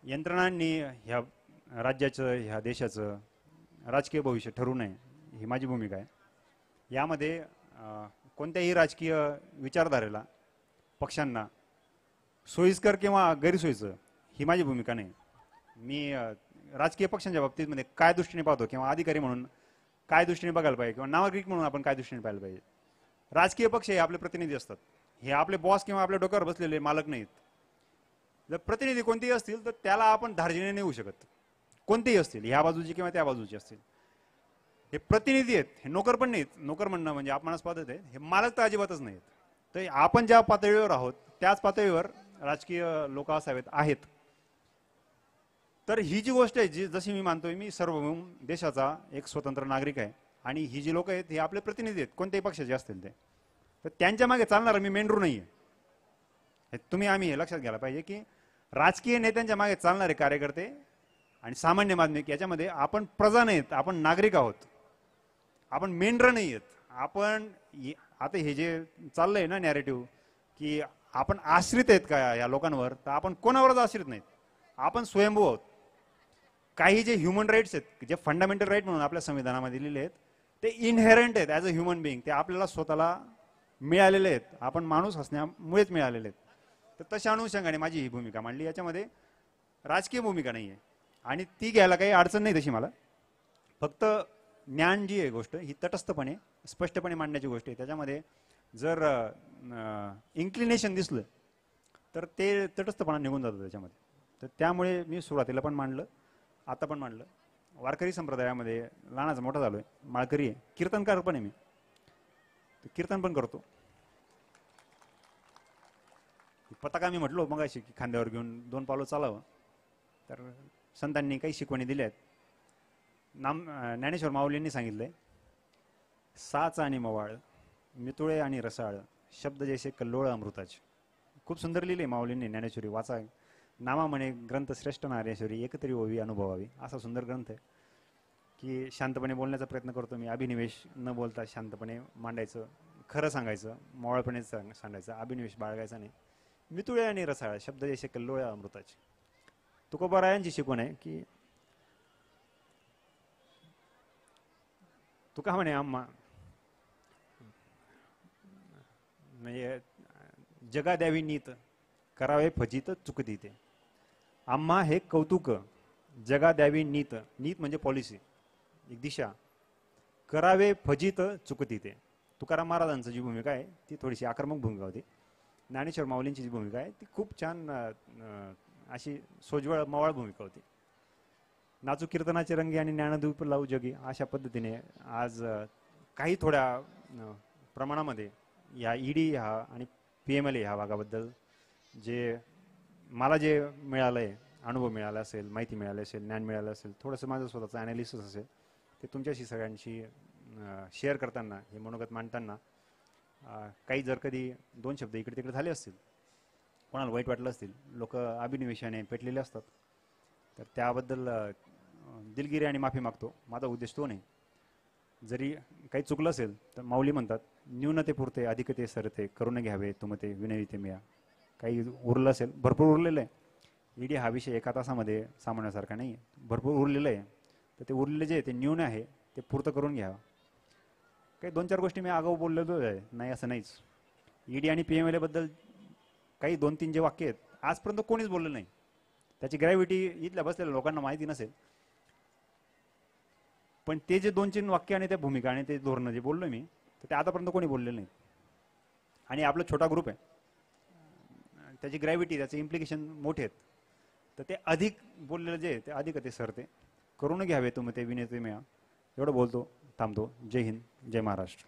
यंत्रणांनी ह्या राज्याचं, ह्या देशाचं राजकीय भविष्य ठरवू नये ही माझी भूमिका आहे. यामध्ये कोणत्याही राजकीय विचारधारेला, पक्षांना सोयीस्कर किंवा गैरसोयीचं ही माझी भूमिका नाही. मी राजकीय पक्षांच्या बाबतीत काय दृष्टीने पाहतो किंवा अधिकारी म्हणून काय दृष्टीने बघायला पाहिजे किंवा नागरिक म्हणून आपण काय दृष्टीने पाहायला पाहिजे. राजकीय पक्ष हे आपले प्रतिनिधी असतात. हे आपले बॉस किंवा आपल्या डोक्यावर बसलेले मालक नाहीत. जर प्रतिनिधी कोणतेही असतील तर त्याला आपण धार्जिने नाही होऊ शकत. कोणतेही असतील, ह्या बाजूचे किंवा त्या बाजूचे असतील. हे प्रतिनिधी आहेत, हे नोकर पण नाहीत. नोकर म्हणणं म्हणजे अपमानास्पद आहे. हे मालक तर अजिबातच नाहीत. तर आपण ज्या पातळीवर आहोत त्याच पातळीवर राजकीय लोक असावेत आहेत. तर ही जी गोष्ट आहे, जी जशी मी मानतोय, मी सार्वभौम देशाचा एक स्वतंत्र नागरिक आहे आणि ही जी लोक आहेत हे आपले प्रतिनिधी आहेत, कोणत्याही पक्षाचे असतील ते. तर त्यांच्या मागे चालणारा मी मेंढरू नाहीये. हे तुम्ही आम्ही हे लक्षात घ्यायला पाहिजे की राजकीय नेत्यांच्या मागे चालणारे कार्यकर्ते आणि सामान्य माध्यमिक याच्यामध्ये आपण प्रजा नाहीत, आपण नागरिक आहोत. आपण मेंढर नाही आहेत. आपण आता हे जे चाललंय ना नॅरेटिव्ह की आपण आश्रित आहेत का या लोकांवर, तर आपण कोणावरच आश्रित नाहीत. आपण स्वयंभू आहोत. काही जे ह्युमन राईट्स आहेत, जे फंडामेंटल राईट म्हणून आपल्या संविधानामध्ये लिहिले आहेत, ते इनहेरंट आहेत ॲज अ ह्युमन बिईंग. ते आपल्याला स्वतःला मिळालेले आहेत. आपण माणूस असण्यामुळेच मिळालेले आहेत. तर तशा अनुषंगाने माझी ही भूमिका मांडली. याच्यामध्ये राजकीय भूमिका नाही आहे आणि ती घ्यायला काही अडचण नाही तशी मला. फक्त ज्ञान जी आहे गोष्ट ही तटस्थपणे स्पष्टपणे मांडण्याची गोष्ट आहे. त्याच्यामध्ये जर इन्क्लिनेशन दिसलं तर ते तटस्थपणा निघून जातं त्याच्यामध्ये. तर त्यामुळे मी सुरुवातीला पण मांडलं, आता पण मांडलं. वारकरी संप्रदायामध्ये लहानाचा मोठा झालोय, माळकरी आहे, कीर्तनकार पण आहे मी, कीर्तन पण करतो. पताका मी म्हटलो मग अशी की खांद्यावर घेऊन 2 पावलं चालावं. तर संतांनी काही शिकवणी दिल्या आहेत. ज्ञानेश्वर माऊलींनी सांगितलंय, साच आणि मवाळ, मितुळे आणि रसाळ, शब्द जैसे कल्लोळ अमृताचे. खूप सुंदर लिहिले माऊलींनी ज्ञानेश्वरी. वाचा. नामा म्हणे ग्रंथ श्रेष्ठ नारेश्वरी, एकतरी ओवी अनुभवावी. असा सुंदर ग्रंथ आहे की शांतपणे बोलण्याचा प्रयत्न करतो मी. अभिनिवेश न बोलता शांतपणे मांडायचं, खरं सांगायचं, मोळपणे सांगायचं, अभिनिवेश बाळगायचा नाही. मितुळे आणि रसाळ, शब्द जैसे कल्लोळ अमृताचे. तुकोबारायांची शिकवण आहे की तुका म्हणे आम्हा म्हणजे जगा द्यावी नीत, करावे फजित चुकती ते. आम्हा हे कौतुक, जगा द्यावी नीत, नीत म्हणजे पॉलिसी, एक दिशा, करावे फजित चुकती ते. तुकाराम महाराजांची जी भूमिका आहे ती थोडीशी आक्रमक भूमिका होती. ज्ञानेश्वर माऊलींची जी भूमिका आहे ती खूप छान अशी सोज्वळ मवाळ भूमिका होती. नाचू कीर्तनाचे रंगी आणि ज्ञानदीप लावू जगी, अशा पद्धतीने आज काही थोड्या प्रमाणामध्ये या ईडी हा आणि PMLA ह्या भागाबद्दल जे मला जे मिळालंय, अनुभव मिळाला असेल, माहिती मिळाली असेल, ज्ञान मिळालं असेल, थोडंसं माझं स्वतःचं ॲनालिसिस असेल, ते तुमच्याशी सगळ्यांशी शेअर करताना, हे मनोगत मांडताना काही जर कधी 2 शब्द इकडे तिकडे झाले असतील, कोणाला वाईट वाटलं असतील, लोक अभिनिवेशाने पेटलेले असतात, तर त्याबद्दल दिलगिरी आणि माफी मागतो. माझा उद्देश तो नाही. जरी काही चुकलं असेल तर माऊली म्हणतात, न्यूनते पुरते अधिकते सरते, करून घ्यावे तुमते विनविते मिया. काही उरलं असेल, भरपूर उरलेलं आहे. ईडी हा विषय एका तासामध्ये सामान्यासारखा नाही आहे, भरपूर उरलेलं आहे. तर ते उरलेले जे ते न्यून आहे ते पूर्त करून घ्या. काही 2-4 गोष्टी मी आगाऊ बोललेलो आहे, नाही असं नाहीच. ईडी आणि PMLA बद्दल काही 2-3 जे वाक्य आहेत आजपर्यंत कोणीच बोललं नाही. त्याची ग्रॅव्हिटी इथल्या बसलेल्या लोकांना माहिती नसेल, पण ते जे 2-3 वाक्य आणि त्या भूमिका आणि ते धोरणं जे बोललो मी, तर ते आतापर्यंत कोणी बोललेलं नाही. आणि आपला छोटा ग्रुप आहे, त्याची ग्रॅव्हिटी, त्याचे इम्प्लिकेशन मोठे आहेत. तर ते अधिक बोललेलं जे ते अधिक ते सर ते करून घ्यावे तुम्ही ते विनंती मिळा. एवढं बोलतो, थांबतो. जय हिंद, जय महाराष्ट्र.